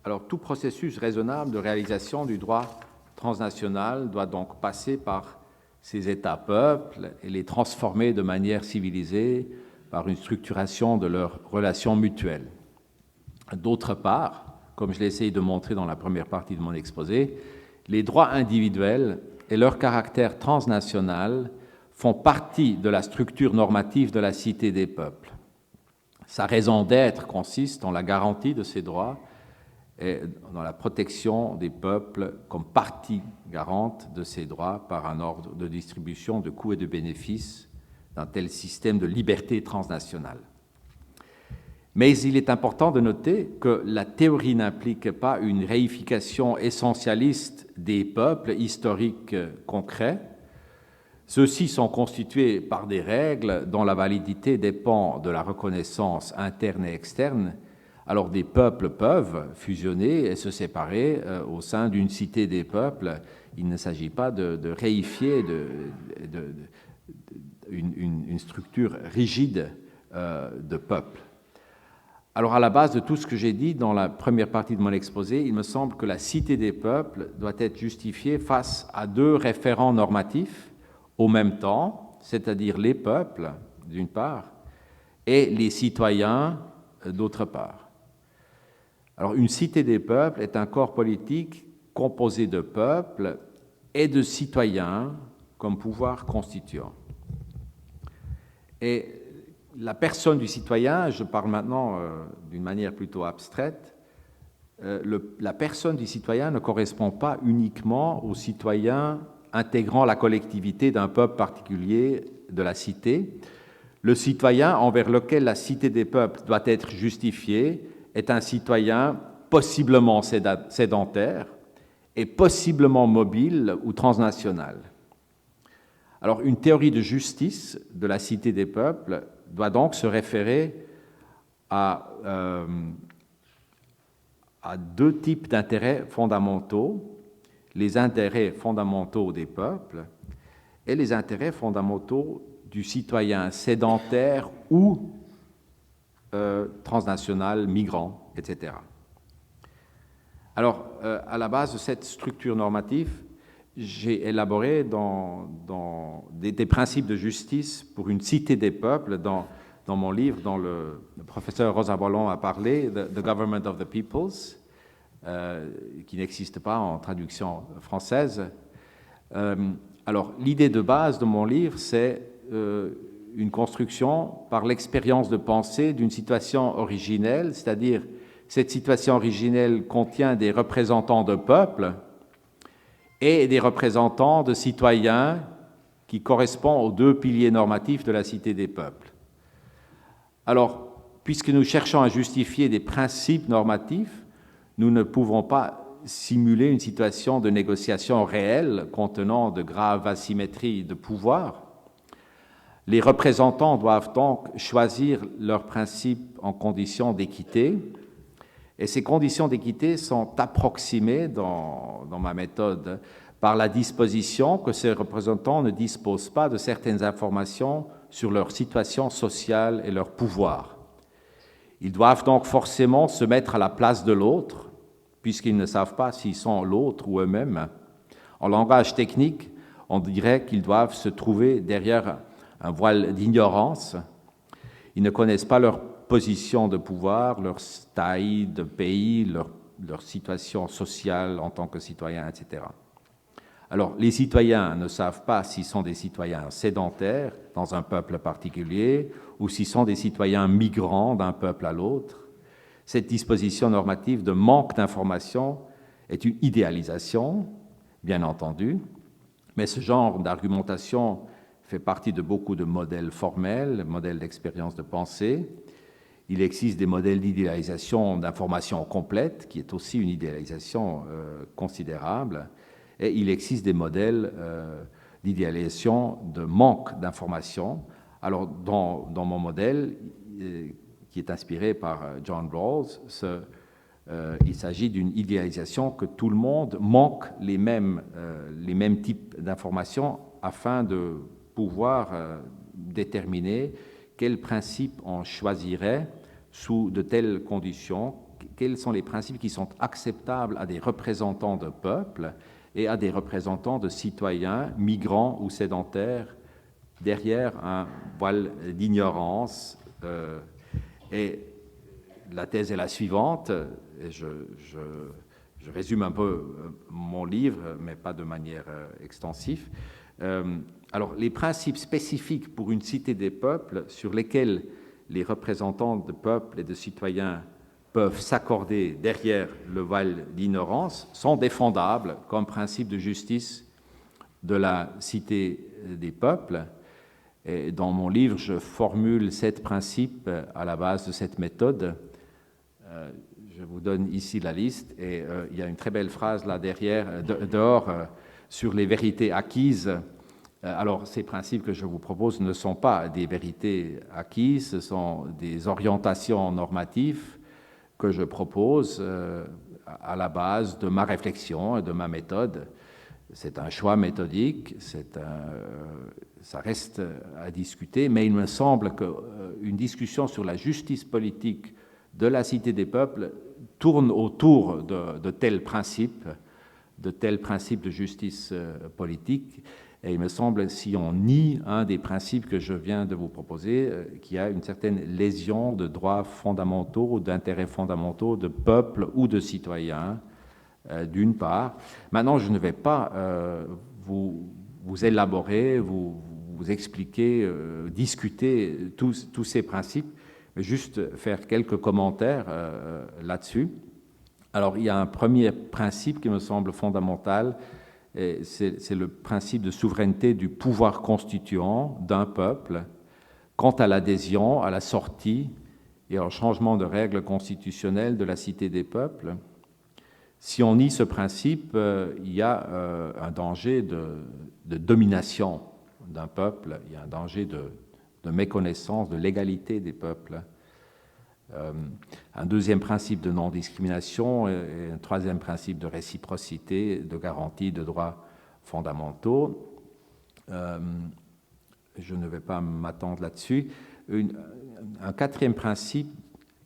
Alors, tout processus raisonnable de réalisation du droit transnational doit donc passer par ces États-peuples et les transformer de manière civilisée par une structuration de leurs relations mutuelles. D'autre part, comme je l'ai essayé de montrer dans la première partie de mon exposé, les droits individuels et leur caractère transnational font partie de la structure normative de la cité des peuples. Sa raison d'être consiste dans la garantie de ces droits et dans la protection des peuples comme partie garante de ces droits par un ordre de distribution de coûts et de bénéfices d'un tel système de liberté transnationale. Mais il est important de noter que la théorie n'implique pas une réification essentialiste des peuples historiques concrets. Ceux-ci sont constitués par des règles dont la validité dépend de la reconnaissance interne et externe. Alors des peuples peuvent fusionner et se séparer au sein d'une cité des peuples. Il ne s'agit pas de réifier une structure rigide de peuple. Alors à la base de tout ce que j'ai dit dans la première partie de mon exposé, il me semble que la cité des peuples doit être justifiée face à deux référents normatifs au même temps, c'est-à-dire les peuples d'une part et les citoyens d'autre part. Alors, une cité des peuples est un corps politique composé de peuples et de citoyens comme pouvoir constituant. Et la personne du citoyen, je parle maintenant d'une manière plutôt abstraite, la personne du citoyen ne correspond pas uniquement au citoyen intégrant la collectivité d'un peuple particulier de la cité. Le citoyen envers lequel la cité des peuples doit être justifiée est un citoyen possiblement sédentaire et possiblement mobile ou transnational. Alors, une théorie de justice de la cité des peuples doit donc se référer à deux types d'intérêts fondamentaux, les intérêts fondamentaux des peuples et les intérêts fondamentaux du citoyen sédentaire ou transnational, migrant, etc. Alors, à la base de cette structure normative, j'ai élaboré des principes de justice pour une cité des peuples dans mon livre dont le professeur Rosa Bollon a parlé, The Government of the Peoples, qui n'existe pas en traduction française. Alors, l'idée de base de mon livre, c'est une construction par l'expérience de pensée d'une situation originelle, c'est-à-dire cette situation originelle contient des représentants de peuples et des représentants de citoyens qui correspondent aux deux piliers normatifs de la cité des peuples. Alors, puisque nous cherchons à justifier des principes normatifs, nous ne pouvons pas simuler une situation de négociation réelle contenant de graves asymétries de pouvoir. Les représentants doivent donc choisir leurs principes en conditions d'équité, et ces conditions d'équité sont approximées dans ma méthode par la disposition que ces représentants ne disposent pas de certaines informations sur leur situation sociale et leur pouvoir. Ils doivent donc forcément se mettre à la place de l'autre, puisqu'ils ne savent pas s'ils sont l'autre ou eux-mêmes. En langage technique, on dirait qu'ils doivent se trouver derrière un voile d'ignorance. Ils ne connaissent pas leur position de pouvoir, leur taille de pays, leur situation sociale en tant que citoyens, etc. Alors, les citoyens ne savent pas s'ils sont des citoyens sédentaires dans un peuple particulier ou s'ils sont des citoyens migrants d'un peuple à l'autre. Cette disposition normative de manque d'information est une idéalisation, bien entendu, mais ce genre d'argumentation fait partie de beaucoup de modèles formels, modèles d'expérience de pensée. Il existe des modèles d'idéalisation d'information complète, qui est aussi une idéalisation considérable, et il existe des modèles d'idéalisation de manque d'information. Alors, dans mon modèle, qui est inspiré par John Rawls, il s'agit d'une idéalisation que tout le monde manque les mêmes types d'informations afin de pouvoir déterminer quels principes on choisirait sous de telles conditions, quels sont les principes qui sont acceptables à des représentants de peuples et à des représentants de citoyens, migrants ou sédentaires, derrière un voile d'ignorance. Et la thèse est la suivante, et je résume un peu mon livre, mais pas de manière extensive. Alors, les principes spécifiques pour une cité des peuples sur lesquels les représentants de peuples et de citoyens peuvent s'accorder derrière le voile d'ignorance sont défendables comme principe de justice de la cité des peuples. Et dans mon livre, je formule 7 principes à la base de cette méthode. Je vous donne ici la liste, et il y a une très belle phrase là derrière, dehors, sur les vérités acquises. Alors, ces principes que je vous propose ne sont pas des vérités acquises, ce sont des orientations normatives que je propose à la base de ma réflexion et de ma méthode. C'est un choix méthodique, ça reste à discuter, mais il me semble qu'une discussion sur la justice politique de la cité des peuples tourne autour de tels principes de justice politique. Et il me semble, si on nie un des principes que je viens de vous proposer, qu'il y a une certaine lésion de droits fondamentaux ou d'intérêts fondamentaux de peuples ou de citoyens, d'une part. Maintenant, je ne vais pas vous élaborer, vous expliquer, discuter tous ces principes, mais juste faire quelques commentaires là-dessus. Alors, il y a un premier principe qui me semble fondamental, c'est le principe de souveraineté du pouvoir constituant d'un peuple quant à l'adhésion, à la sortie et au changement de règles constitutionnelles de la cité des peuples. Si on nie ce principe, il y a un danger de domination d'un peuple, il y a un danger de méconnaissance de l'égalité des peuples. un deuxième principe de non-discrimination et un troisième principe de réciprocité, de garantie de droits fondamentaux. Je ne vais pas m'attendre là-dessus. Un quatrième principe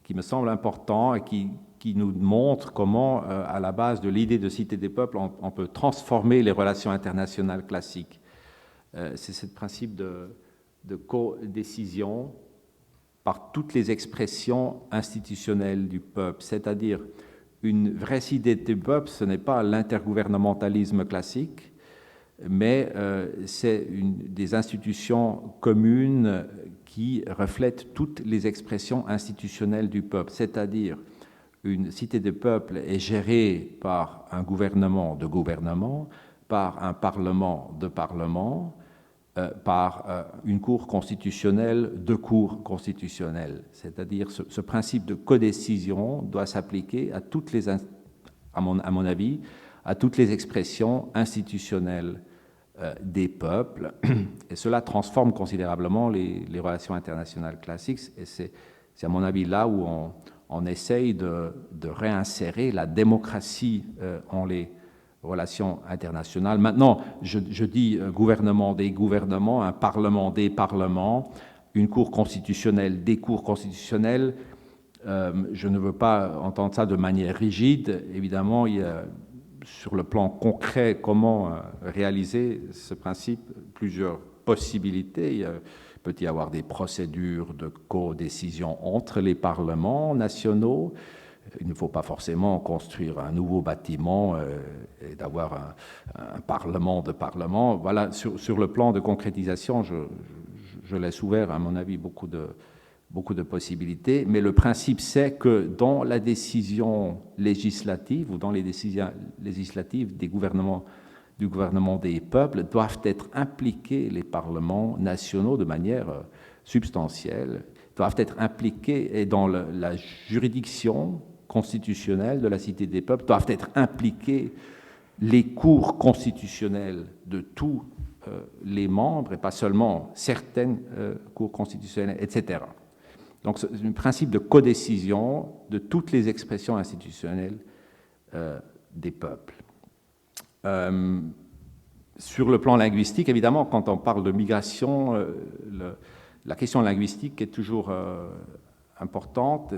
qui me semble important et qui nous montre comment, à la base de l'idée de cité des peuples, on peut transformer les relations internationales classiques. C'est ce principe de co-décision par toutes les expressions institutionnelles du peuple, c'est-à-dire une vraie cité des peuples, ce n'est pas l'intergouvernementalisme classique, mais c'est des institutions communes qui reflètent toutes les expressions institutionnelles du peuple, c'est-à-dire une cité des peuples est gérée par un gouvernement de gouvernement, par un parlement de parlement, par une cour constitutionnelle de cours constitutionnelles. C'est-à-dire ce principe de codécision doit s'appliquer à toutes les, à mon avis, à toutes les expressions institutionnelles des peuples, et cela transforme considérablement les relations internationales classiques, et c'est à mon avis là où on essaye de réinsérer la démocratie en les relations internationales. Maintenant, je dis gouvernement des gouvernements, un parlement des parlements, une cour constitutionnelle des cours constitutionnelles. Je ne veux pas entendre ça de manière rigide. Évidemment, il y a sur le plan concret comment réaliser ce principe plusieurs possibilités. Il peut y avoir des procédures de codécision entre les parlements nationaux. Il ne faut pas forcément construire un nouveau bâtiment et d'avoir un parlement de parlement. Voilà, sur le plan de concrétisation, je laisse ouvert, à mon avis, beaucoup de possibilités. Mais le principe, c'est que dans la décision législative ou dans les décisions législatives du gouvernement des peuples, doivent être impliqués les parlements nationaux de manière substantielle, doivent être impliqués et dans la juridiction constitutionnelle de la Cité des peuples, doivent être impliqués les cours constitutionnels de tous les membres, et pas seulement certaines cours constitutionnelles, etc. Donc, c'est un principe de codécision de toutes les expressions institutionnelles des peuples. Sur le plan linguistique, évidemment, quand on parle de migration, la question linguistique est toujours importante.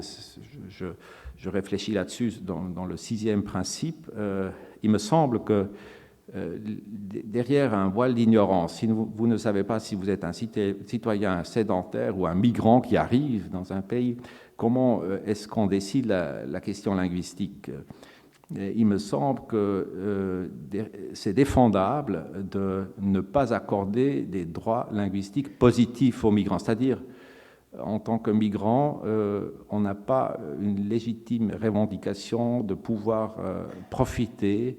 Je réfléchis là-dessus dans le sixième principe. Il me semble que derrière un voile d'ignorance, si vous ne savez pas si vous êtes un citoyen sédentaire ou un migrant qui arrive dans un pays, comment est-ce qu'on décide la question linguistique ? Il me semble que c'est défendable de ne pas accorder des droits linguistiques positifs aux migrants. C'est-à-dire, en tant que migrant, on n'a pas une légitime revendication de pouvoir profiter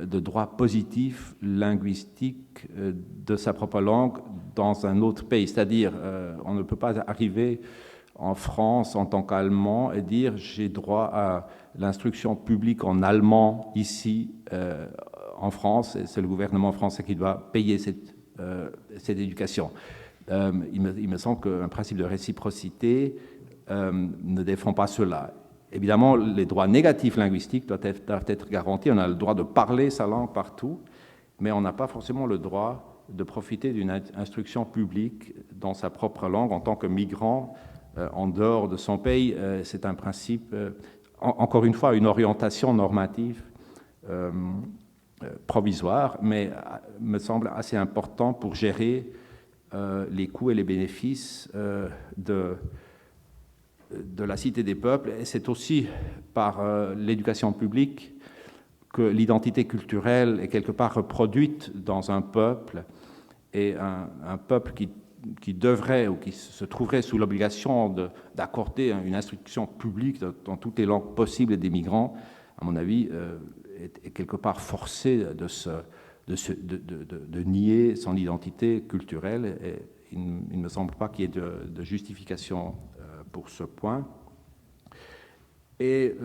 de droits positifs linguistiques de sa propre langue dans un autre pays. C'est-à-dire, on ne peut pas arriver en France en tant qu'Allemand et dire j'ai droit à l'instruction publique en allemand ici en France, et c'est le gouvernement français qui doit payer cette éducation. Il me semble qu'un principe de réciprocité ne défend pas cela. Évidemment, les droits négatifs linguistiques doivent être garantis. On a le droit de parler sa langue partout, mais on n'a pas forcément le droit de profiter d'une instruction publique dans sa propre langue en tant que migrant en dehors de son pays. C'est un principe, encore une fois, une orientation normative provisoire, mais me semble assez important pour gérer les coûts et les bénéfices de la Cité des peuples. Et c'est aussi par l'éducation publique que l'identité culturelle est quelque part reproduite dans un peuple, et un peuple qui devrait ou qui se trouverait sous l'obligation d'accorder une instruction publique dans toutes les langues possibles des migrants, à mon avis, est quelque part forcé de nier son identité culturelle. Et il ne me semble pas qu'il y ait de justification pour ce point. Et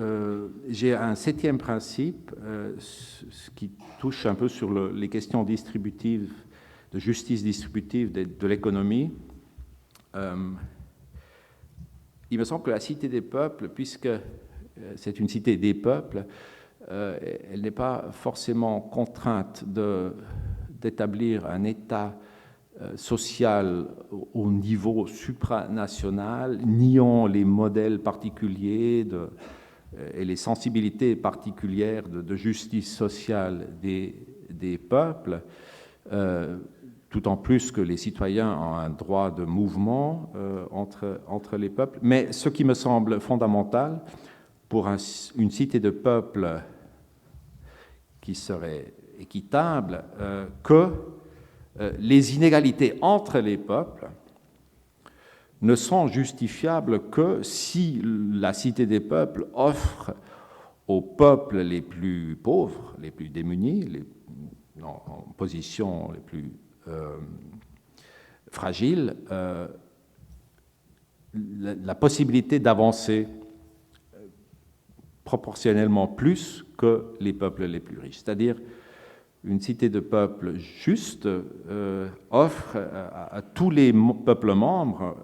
j'ai un septième principe, ce qui touche un peu sur les questions distributives, de justice distributive de l'économie. il me semble que la cité des peuples, puisque c'est une cité des peuples, elle n'est pas forcément contrainte d'établir un État social au niveau supranational, niant les modèles particuliers et les sensibilités particulières de justice sociale des peuples, tout en plus que les citoyens ont un droit de mouvement entre les peuples. Mais ce qui me semble fondamental pour une cité de peuples qui serait équitable, que les inégalités entre les peuples ne sont justifiables que si la cité des peuples offre aux peuples les plus pauvres, les plus démunis, en position les plus fragiles, la possibilité d'avancer proportionnellement plus que les peuples les plus riches. C'est-à-dire, une cité de peuples juste offre à tous les peuples membres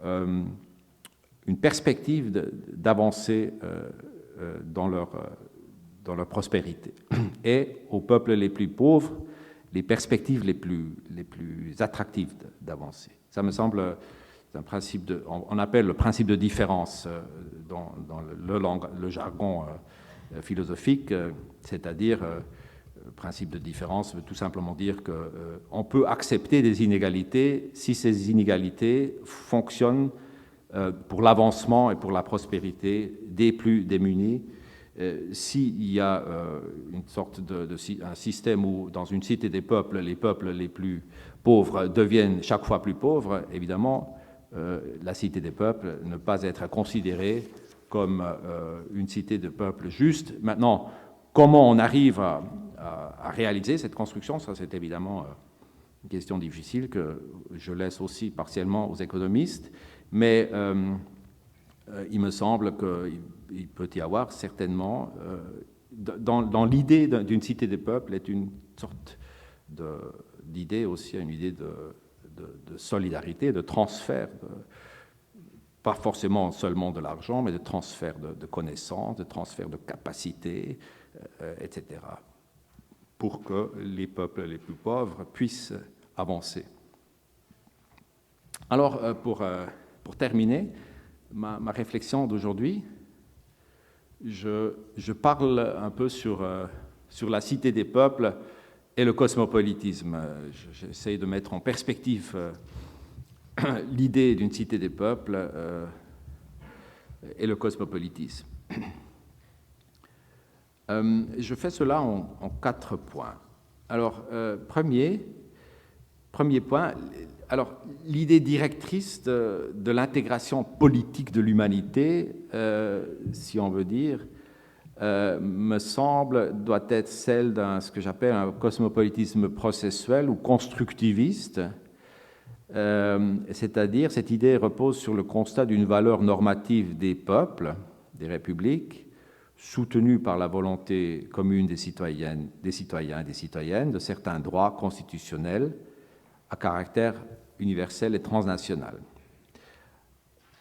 une perspective d'avancer dans leur prospérité. Et aux peuples les plus pauvres, les perspectives les plus attractives d'avancer. Ça me semble un principe on appelle le principe de différence dans le jargon philosophique, c'est-à-dire le principe de différence veut tout simplement dire qu'on peut accepter des inégalités si ces inégalités fonctionnent pour l'avancement et pour la prospérité des plus démunis. S'il y a une sorte un système où, dans une cité des peuples, les peuples les plus pauvres deviennent chaque fois plus pauvres, évidemment, la cité des peuples ne pas être considérée comme une cité de peuples juste. Maintenant, comment on arrive à réaliser cette construction, ça c'est évidemment une question difficile que je laisse aussi partiellement aux économistes, mais il me semble qu'il peut y avoir certainement, dans l'idée d'une cité des peuples, est une sorte d'idée aussi, une idée de solidarité, de transfert, pas forcément seulement de l'argent, mais de transfert de connaissances, de transfert de capacités, etc., pour que les peuples les plus pauvres puissent avancer. Alors, pour terminer ma réflexion d'aujourd'hui, je parle un peu sur la cité des peuples et le cosmopolitisme. J'essaie de mettre en perspective l'idée d'une cité des peuples et le cosmopolitisme. Je fais cela en 4 points. Alors, premier point, alors l'idée directrice de l'intégration politique de l'humanité, si on veut dire, me semble, doit être celle ce que j'appelle un cosmopolitisme processuel ou constructiviste, c'est-à-dire cette idée repose sur le constat d'une valeur normative des peuples, des républiques, soutenue par la volonté commune des citoyens et des citoyennes de certains droits constitutionnels à caractère universel et transnational.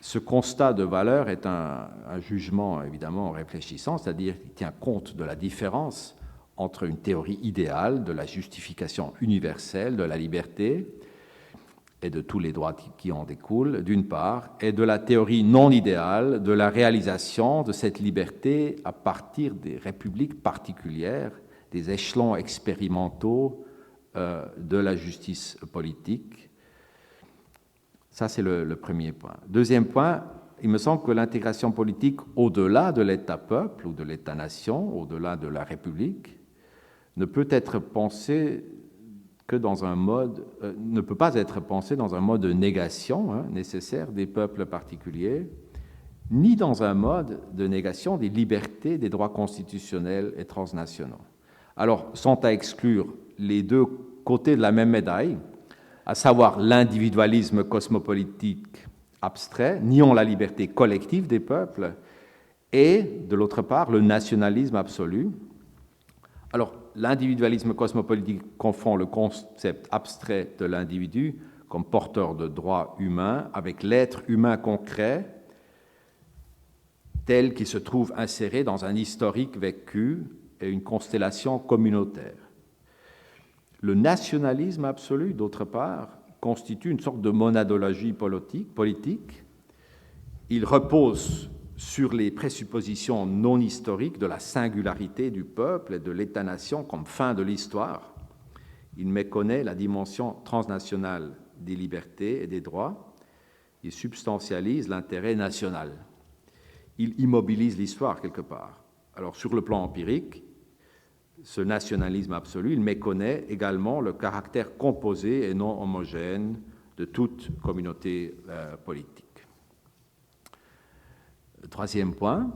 Ce constat de valeur est un jugement évidemment réfléchissant, c'est-à-dire qu'il tient compte de la différence entre une théorie idéale de la justification universelle de la liberté et de tous les droits qui en découlent, d'une part, et de la théorie non idéale de la réalisation de cette liberté à partir des républiques particulières, des échelons expérimentaux de la justice politique. Ça, c'est le premier point. Deuxième point, il me semble que l'intégration politique au-delà de l'État-peuple ou de l'État-nation, au-delà de la République, ne peut être pensée que dans un mode, ne peut pas être pensée dans un mode de négation nécessaire des peuples particuliers, ni dans un mode de négation des libertés, des droits constitutionnels et transnationaux. Alors, sont à exclure les deux côtés de la même médaille, à savoir l'individualisme cosmopolitique abstrait, niant la liberté collective des peuples, et, de l'autre part, le nationalisme absolu. Alors, l'individualisme cosmopolitique confond le concept abstrait de l'individu comme porteur de droits humains avec l'être humain concret tel qu'il se trouve inséré dans un historique vécu et une constellation communautaire. Le nationalisme absolu, d'autre part, constitue une sorte de monadologie politique. Il repose sur les présuppositions non historiques de la singularité du peuple et de l'État-nation comme fin de l'histoire. Il méconnaît la dimension transnationale des libertés et des droits. Il substantialise l'intérêt national. Il immobilise l'histoire quelque part. Alors, sur le plan empirique, ce nationalisme absolu, il méconnaît également le caractère composé et non homogène de toute communauté politique. Troisième point,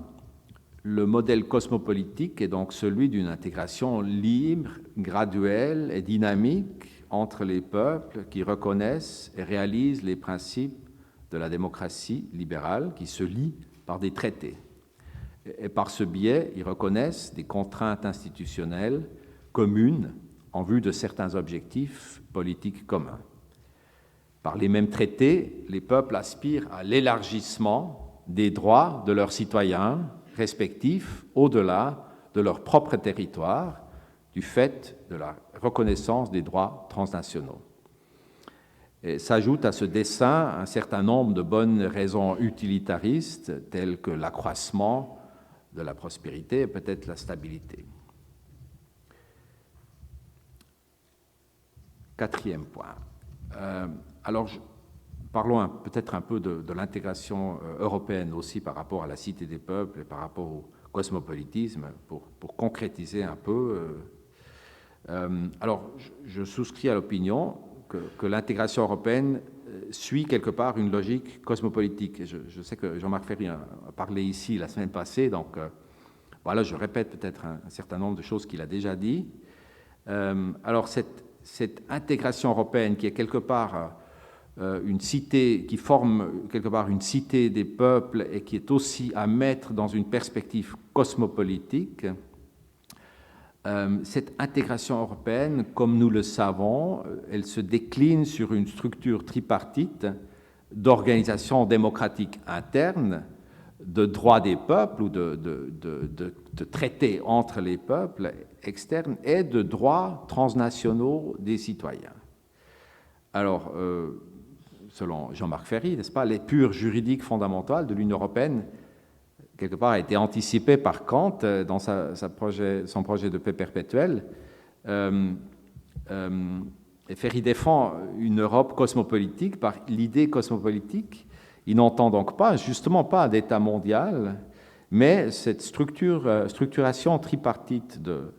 le modèle cosmopolitique est donc celui d'une intégration libre, graduelle et dynamique entre les peuples qui reconnaissent et réalisent les principes de la démocratie libérale qui se lient par des traités. Et par ce biais, ils reconnaissent des contraintes institutionnelles communes en vue de certains objectifs politiques communs. Par les mêmes traités, les peuples aspirent à l'élargissement des droits de leurs citoyens respectifs au-delà de leur propre territoire du fait de la reconnaissance des droits transnationaux. Et s'ajoute à ce dessin un certain nombre de bonnes raisons utilitaristes telles que l'accroissement de la prospérité et peut-être la stabilité. Quatrième point. Parlons peut-être un peu de l'intégration européenne aussi par rapport à la Cité des peuples et par rapport au cosmopolitisme pour concrétiser un peu. Je souscris à l'opinion que l'intégration européenne suit quelque part une logique cosmopolitique. Et je sais que Jean-Marc Ferry a parlé ici la semaine passée, donc voilà, je répète peut-être un certain nombre de choses qu'il a déjà dit. Cette intégration européenne qui est quelque part une cité, qui forme quelque part une cité des peuples et qui est aussi à mettre dans une perspective cosmopolitique, cette intégration européenne, comme nous le savons, elle se décline sur une structure tripartite d'organisation démocratique interne, de droits des peuples ou de traités entre les peuples externes et de droits transnationaux des citoyens. Alors, selon Jean-Marc Ferry, n'est-ce pas, l'épure juridique fondamentale de l'Union européenne quelque part a été anticipé par Kant dans son projet de paix perpétuelle. Et Ferry défend une Europe cosmopolitique par l'idée cosmopolitique. Il n'entend donc justement pas d'État mondial, mais cette structuration tripartite de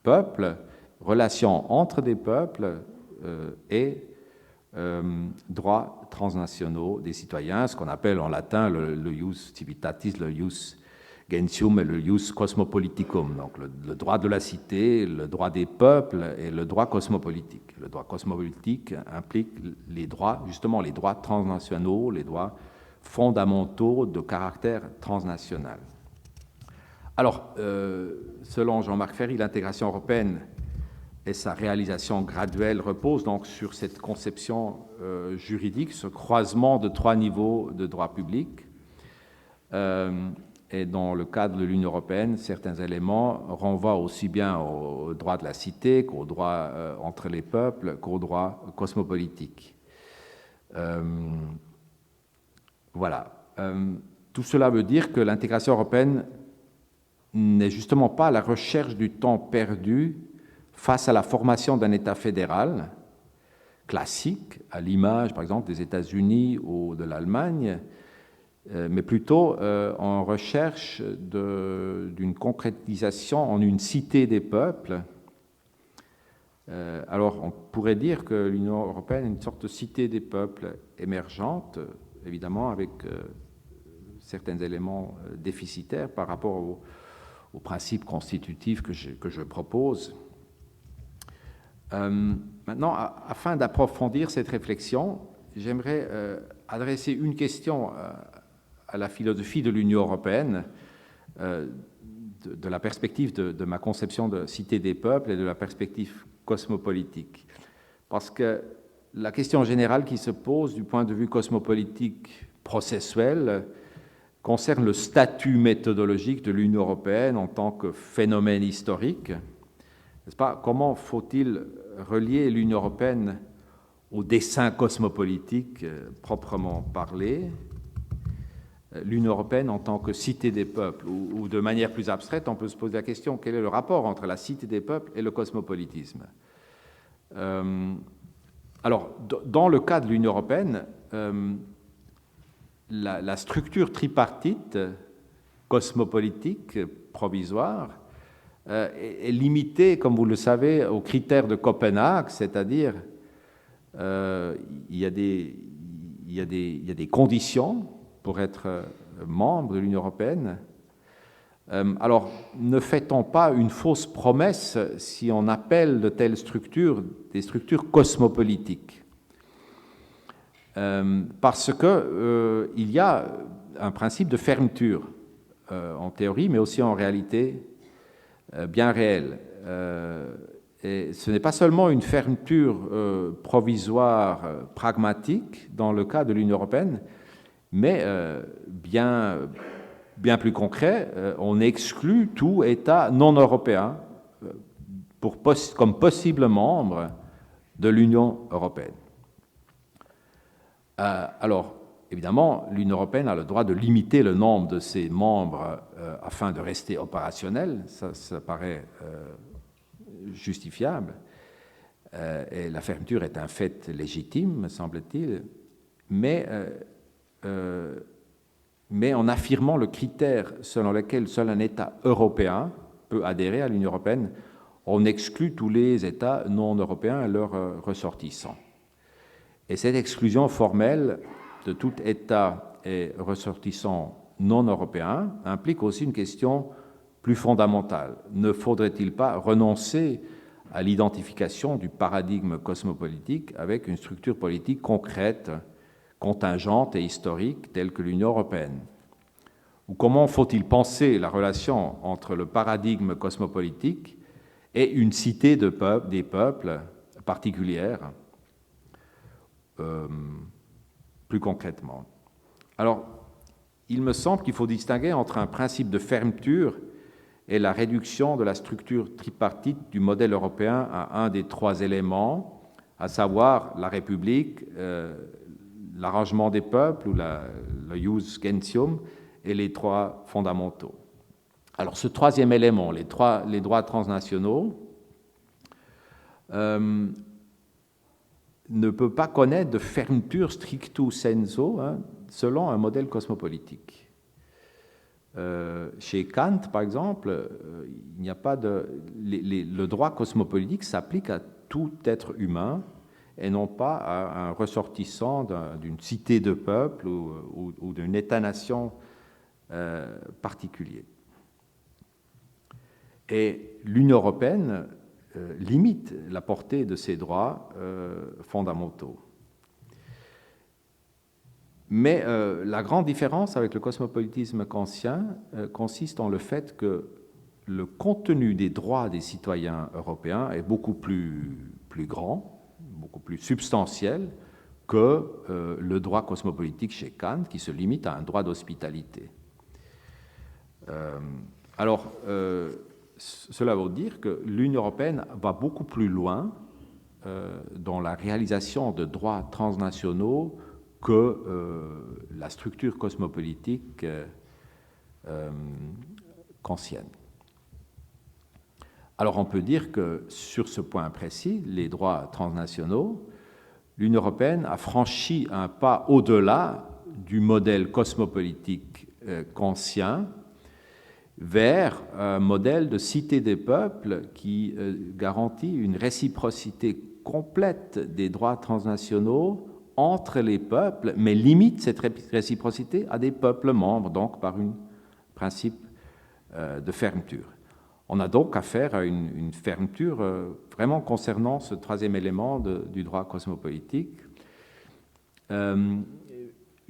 peuples, relations entre des peuples et droits transnationaux des citoyens, ce qu'on appelle en latin le ius civitatis, le ius gentium et le ius cosmopoliticum, donc le droit de la cité, le droit des peuples et le droit cosmopolitique. Le droit cosmopolitique implique les droits, justement les droits transnationaux, les droits fondamentaux de caractère transnational. Alors, selon Jean-Marc Ferry, l'intégration européenne et sa réalisation graduelle repose donc sur cette conception juridique, ce croisement de trois niveaux de droit public. Et dans le cadre de l'Union européenne, certains éléments renvoient aussi bien au droit de la cité qu'au droit entre les peuples qu'au droit cosmopolitique. Voilà. Tout cela veut dire que l'intégration européenne n'est justement pas la recherche du temps perdu face à la formation d'un État fédéral classique, à l'image, par exemple, des États-Unis ou de l'Allemagne, mais plutôt en recherche d'une concrétisation en une cité des peuples. Alors, on pourrait dire que l'Union européenne est une sorte de cité des peuples émergente, évidemment, avec certains éléments déficitaires par rapport aux principes constitutifs que je propose. Maintenant, afin d'approfondir cette réflexion, j'aimerais adresser une question à la philosophie de l'Union européenne, de la perspective de ma conception de cité des peuples et de la perspective cosmopolitique. Parce que la question générale qui se pose du point de vue cosmopolitique processuel concerne le statut méthodologique de l'Union européenne en tant que phénomène historique. N'est-ce pas? Comment faut-il relier l'Union européenne au dessin cosmopolitique proprement parlé, l'Union européenne en tant que cité des peuples, ou de manière plus abstraite, on peut se poser la question, quel est le rapport entre la cité des peuples et le cosmopolitisme? Alors, dans le cas de l'Union européenne, la structure tripartite cosmopolitique provisoire est limitée, comme vous le savez, aux critères de Copenhague, c'est-à-dire il y a des conditions pour être membre de l'Union européenne. Alors, ne fait-on pas une fausse promesse si on appelle de telles structures des structures cosmopolitiques? Parce que il y a un principe de fermeture en théorie, mais aussi en réalité bien réel. Et ce n'est pas seulement une fermeture provisoire, pragmatique dans le cas de l'Union européenne, mais bien plus concret, on exclut tout État non européen comme possible membre de l'Union européenne. Alors, évidemment, l'Union européenne a le droit de limiter le nombre de ses membres afin de rester opérationnelle, ça paraît justifiable, et la fermeture est un fait légitime, me semble-t-il, mais en affirmant le critère selon lequel seul un État européen peut adhérer à l'Union européenne, on exclut tous les États non européens et leurs ressortissants. Et cette exclusion formelle de tout État et ressortissant non européen implique aussi une question plus fondamentale. Ne faudrait-il pas renoncer à l'identification du paradigme cosmopolitique avec une structure politique concrète, contingente et historique telle que l'Union européenne? Ou comment faut-il penser la relation entre le paradigme cosmopolitique et une cité des peuples particulière, plus concrètement? Alors, il me semble qu'il faut distinguer entre un principe de fermeture et la réduction de la structure tripartite du modèle européen à un des trois éléments, à savoir la République, l'arrangement des peuples ou le ius gentium et les droits fondamentaux. Alors ce troisième élément, les droits transnationaux, ne peut pas connaître de fermeture stricto sensu selon un modèle cosmopolitique. Chez Kant, par exemple, il n'y a pas le droit cosmopolitique s'applique à tout être humain et non pas à un ressortissant d'une cité de peuple ou d'un État-nation particulier. Et l'Union européenne limite la portée de ces droits fondamentaux. Mais la grande différence avec le cosmopolitisme kantien consiste en le fait que le contenu des droits des citoyens européens est beaucoup plus grand, beaucoup plus substantiel que le droit cosmopolitique chez Kant, qui se limite à un droit d'hospitalité. Alors, cela veut dire que l'Union européenne va beaucoup plus loin dans la réalisation de droits transnationaux que la structure cosmopolitique kantienne. Alors on peut dire que sur ce point précis, les droits transnationaux, l'Union européenne a franchi un pas au-delà du modèle cosmopolitique kantien vers un modèle de cité des peuples qui garantit une réciprocité complète des droits transnationaux entre les peuples, mais limite cette réciprocité à des peuples membres, donc par un principe de fermeture. On a donc affaire à une fermeture vraiment concernant ce troisième élément du droit cosmopolitique, une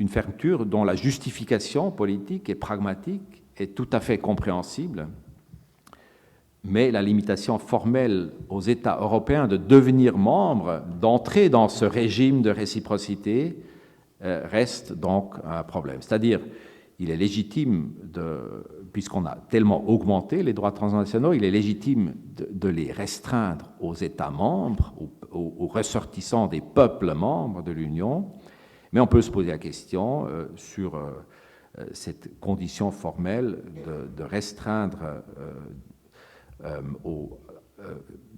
fermeture dont la justification politique et pragmatique est tout à fait compréhensible, mais la limitation formelle aux États européens de devenir membres, d'entrer dans ce régime de réciprocité, reste donc un problème. C'est-à-dire, il est légitime, puisqu'on a tellement augmenté les droits transnationaux, il est légitime de les restreindre aux États membres, aux ressortissants des peuples membres de l'Union, mais on peut se poser la question sur cette condition formelle de restreindre,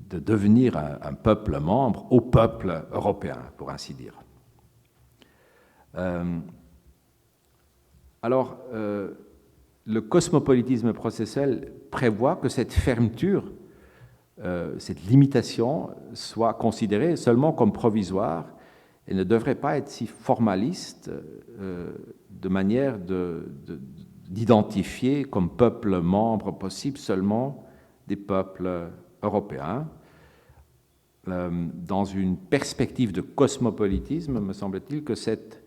de devenir un peuple membre au peuple européen, pour ainsi dire. Alors, le cosmopolitisme processuel prévoit que cette fermeture, cette limitation, soit considérée seulement comme provisoire et ne devrait pas être si formaliste de manière d'identifier comme peuple membre possible seulement des peuples européens. Dans une perspective de cosmopolitisme, me semble-t-il que cet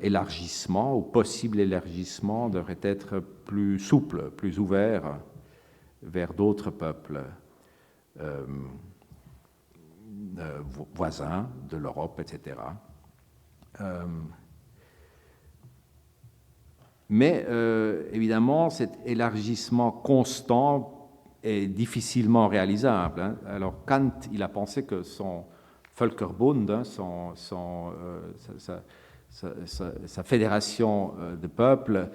élargissement ou possible élargissement devrait être plus souple, plus ouvert vers d'autres peuples voisins de l'Europe, etc. Mais évidemment, cet élargissement constant est difficilement réalisable. Hein. Alors Kant, il a pensé que son Völkerbund, hein, sa fédération de peuples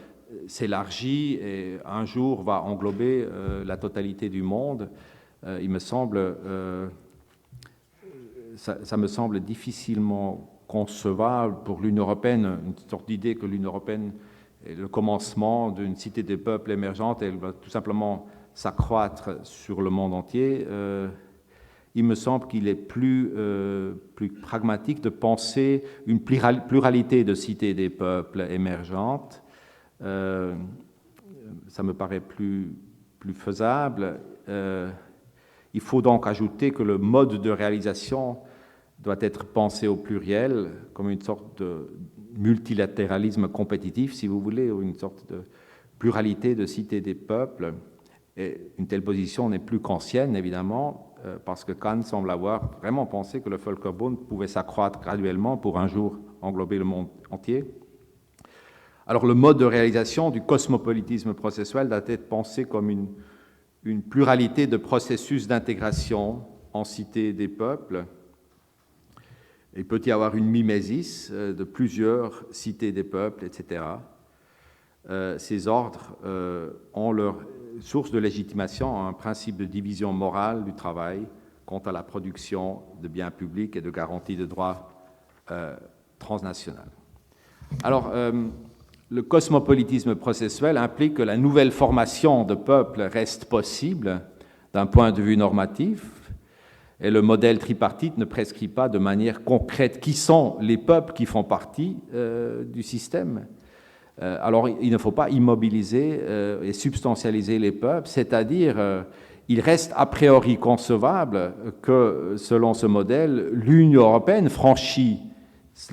s'élargit et un jour va englober la totalité du monde. Il me semble, ça me semble difficilement concevable pour l'Union européenne, une sorte d'idée que l'Union européenne est le commencement d'une cité des peuples émergente et elle va tout simplement s'accroître sur le monde entier. Il me semble qu'il est plus pragmatique de penser une pluralité de cités des peuples émergentes. Ça me paraît plus faisable. Il faut donc ajouter que le mode de réalisation doit être pensé au pluriel, comme une sorte de multilatéralisme compétitif, si vous voulez, ou une sorte de pluralité de cités des peuples. Et une telle position n'est plus kantienne, évidemment, parce que Kant semble avoir vraiment pensé que le Völkerbund pouvait s'accroître graduellement pour un jour englober le monde entier. Alors le mode de réalisation du cosmopolitisme processuel doit être pensé comme une pluralité de processus d'intégration en cité des peuples. Il peut y avoir une mimésis de plusieurs cités des peuples, etc. Ces ordres ont leur source de légitimation, un principe de division morale du travail quant à la production de biens publics et de garantie de droits transnationaux. Alors, le cosmopolitisme processuel implique que la nouvelle formation de peuples reste possible d'un point de vue normatif, et le modèle tripartite ne prescrit pas de manière concrète qui sont les peuples qui font partie du système. Alors, il ne faut pas immobiliser et substantialiser les peuples, c'est-à-dire, il reste a priori concevable que, selon ce modèle, l'Union européenne franchit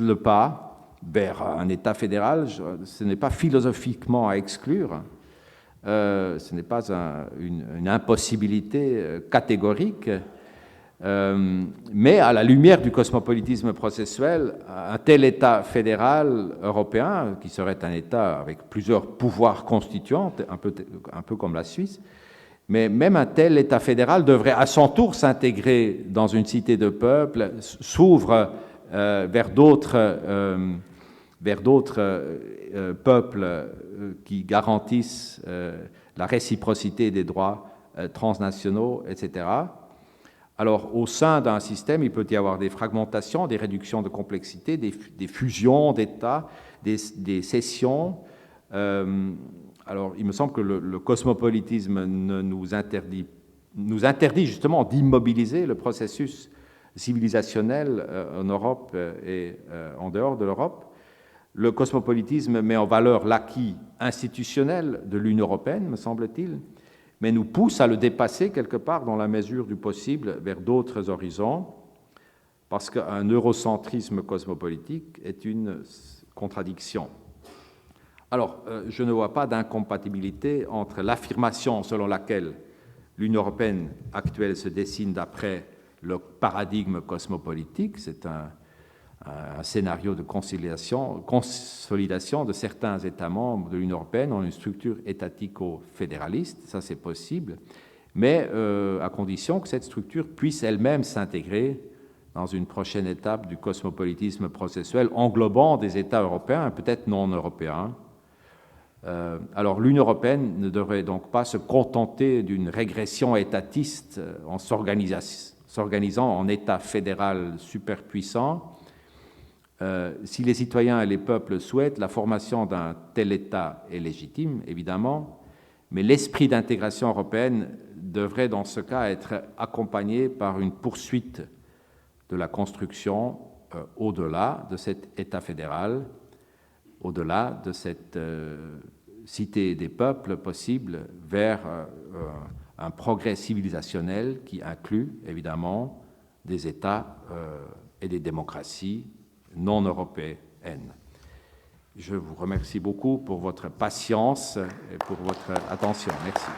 le pas vers un État fédéral. Ce n'est pas philosophiquement à exclure, ce n'est pas une impossibilité catégorique, mais à la lumière du cosmopolitisme processuel, un tel État fédéral européen, qui serait un État avec plusieurs pouvoirs constituants, un peu comme la Suisse, mais même un tel État fédéral devrait à son tour s'intégrer dans une cité de peuples, s'ouvre vers d'autres peuples qui garantissent la réciprocité des droits transnationaux, etc. Alors, au sein d'un système, il peut y avoir des fragmentations, des réductions de complexité, des fusions d'États, des cessions. Alors, il me semble que le cosmopolitisme nous interdit justement d'immobiliser le processus civilisationnel en Europe et en dehors de l'Europe. Le cosmopolitisme met en valeur l'acquis institutionnel de l'Union européenne, me semble-t-il, mais nous pousse à le dépasser quelque part dans la mesure du possible vers d'autres horizons, parce qu'un eurocentrisme cosmopolitique est une contradiction. Alors, je ne vois pas d'incompatibilité entre l'affirmation selon laquelle L'Union européenne actuelle se dessine d'après le paradigme cosmopolitique. C'est un scénario de consolidation de certains États membres de l'Union européenne en une structure étatico-fédéraliste. Ça, c'est possible, mais à condition que cette structure puisse elle-même s'intégrer dans une prochaine étape du cosmopolitisme processuel englobant des États européens, peut-être non européens. Alors l'Union européenne ne devrait donc pas se contenter d'une régression étatiste en s'organisant en État fédéral superpuissant. Si les citoyens et les peuples souhaitent, la formation d'un tel État est légitime, évidemment, mais l'esprit d'intégration européenne devrait dans ce cas être accompagné par une poursuite de la construction au-delà de cet État fédéral, au-delà de cette cité des peuples possible, vers un progrès civilisationnel qui inclut évidemment des États et des démocraties non européennes. Je vous remercie beaucoup pour votre patience et pour votre attention. Merci.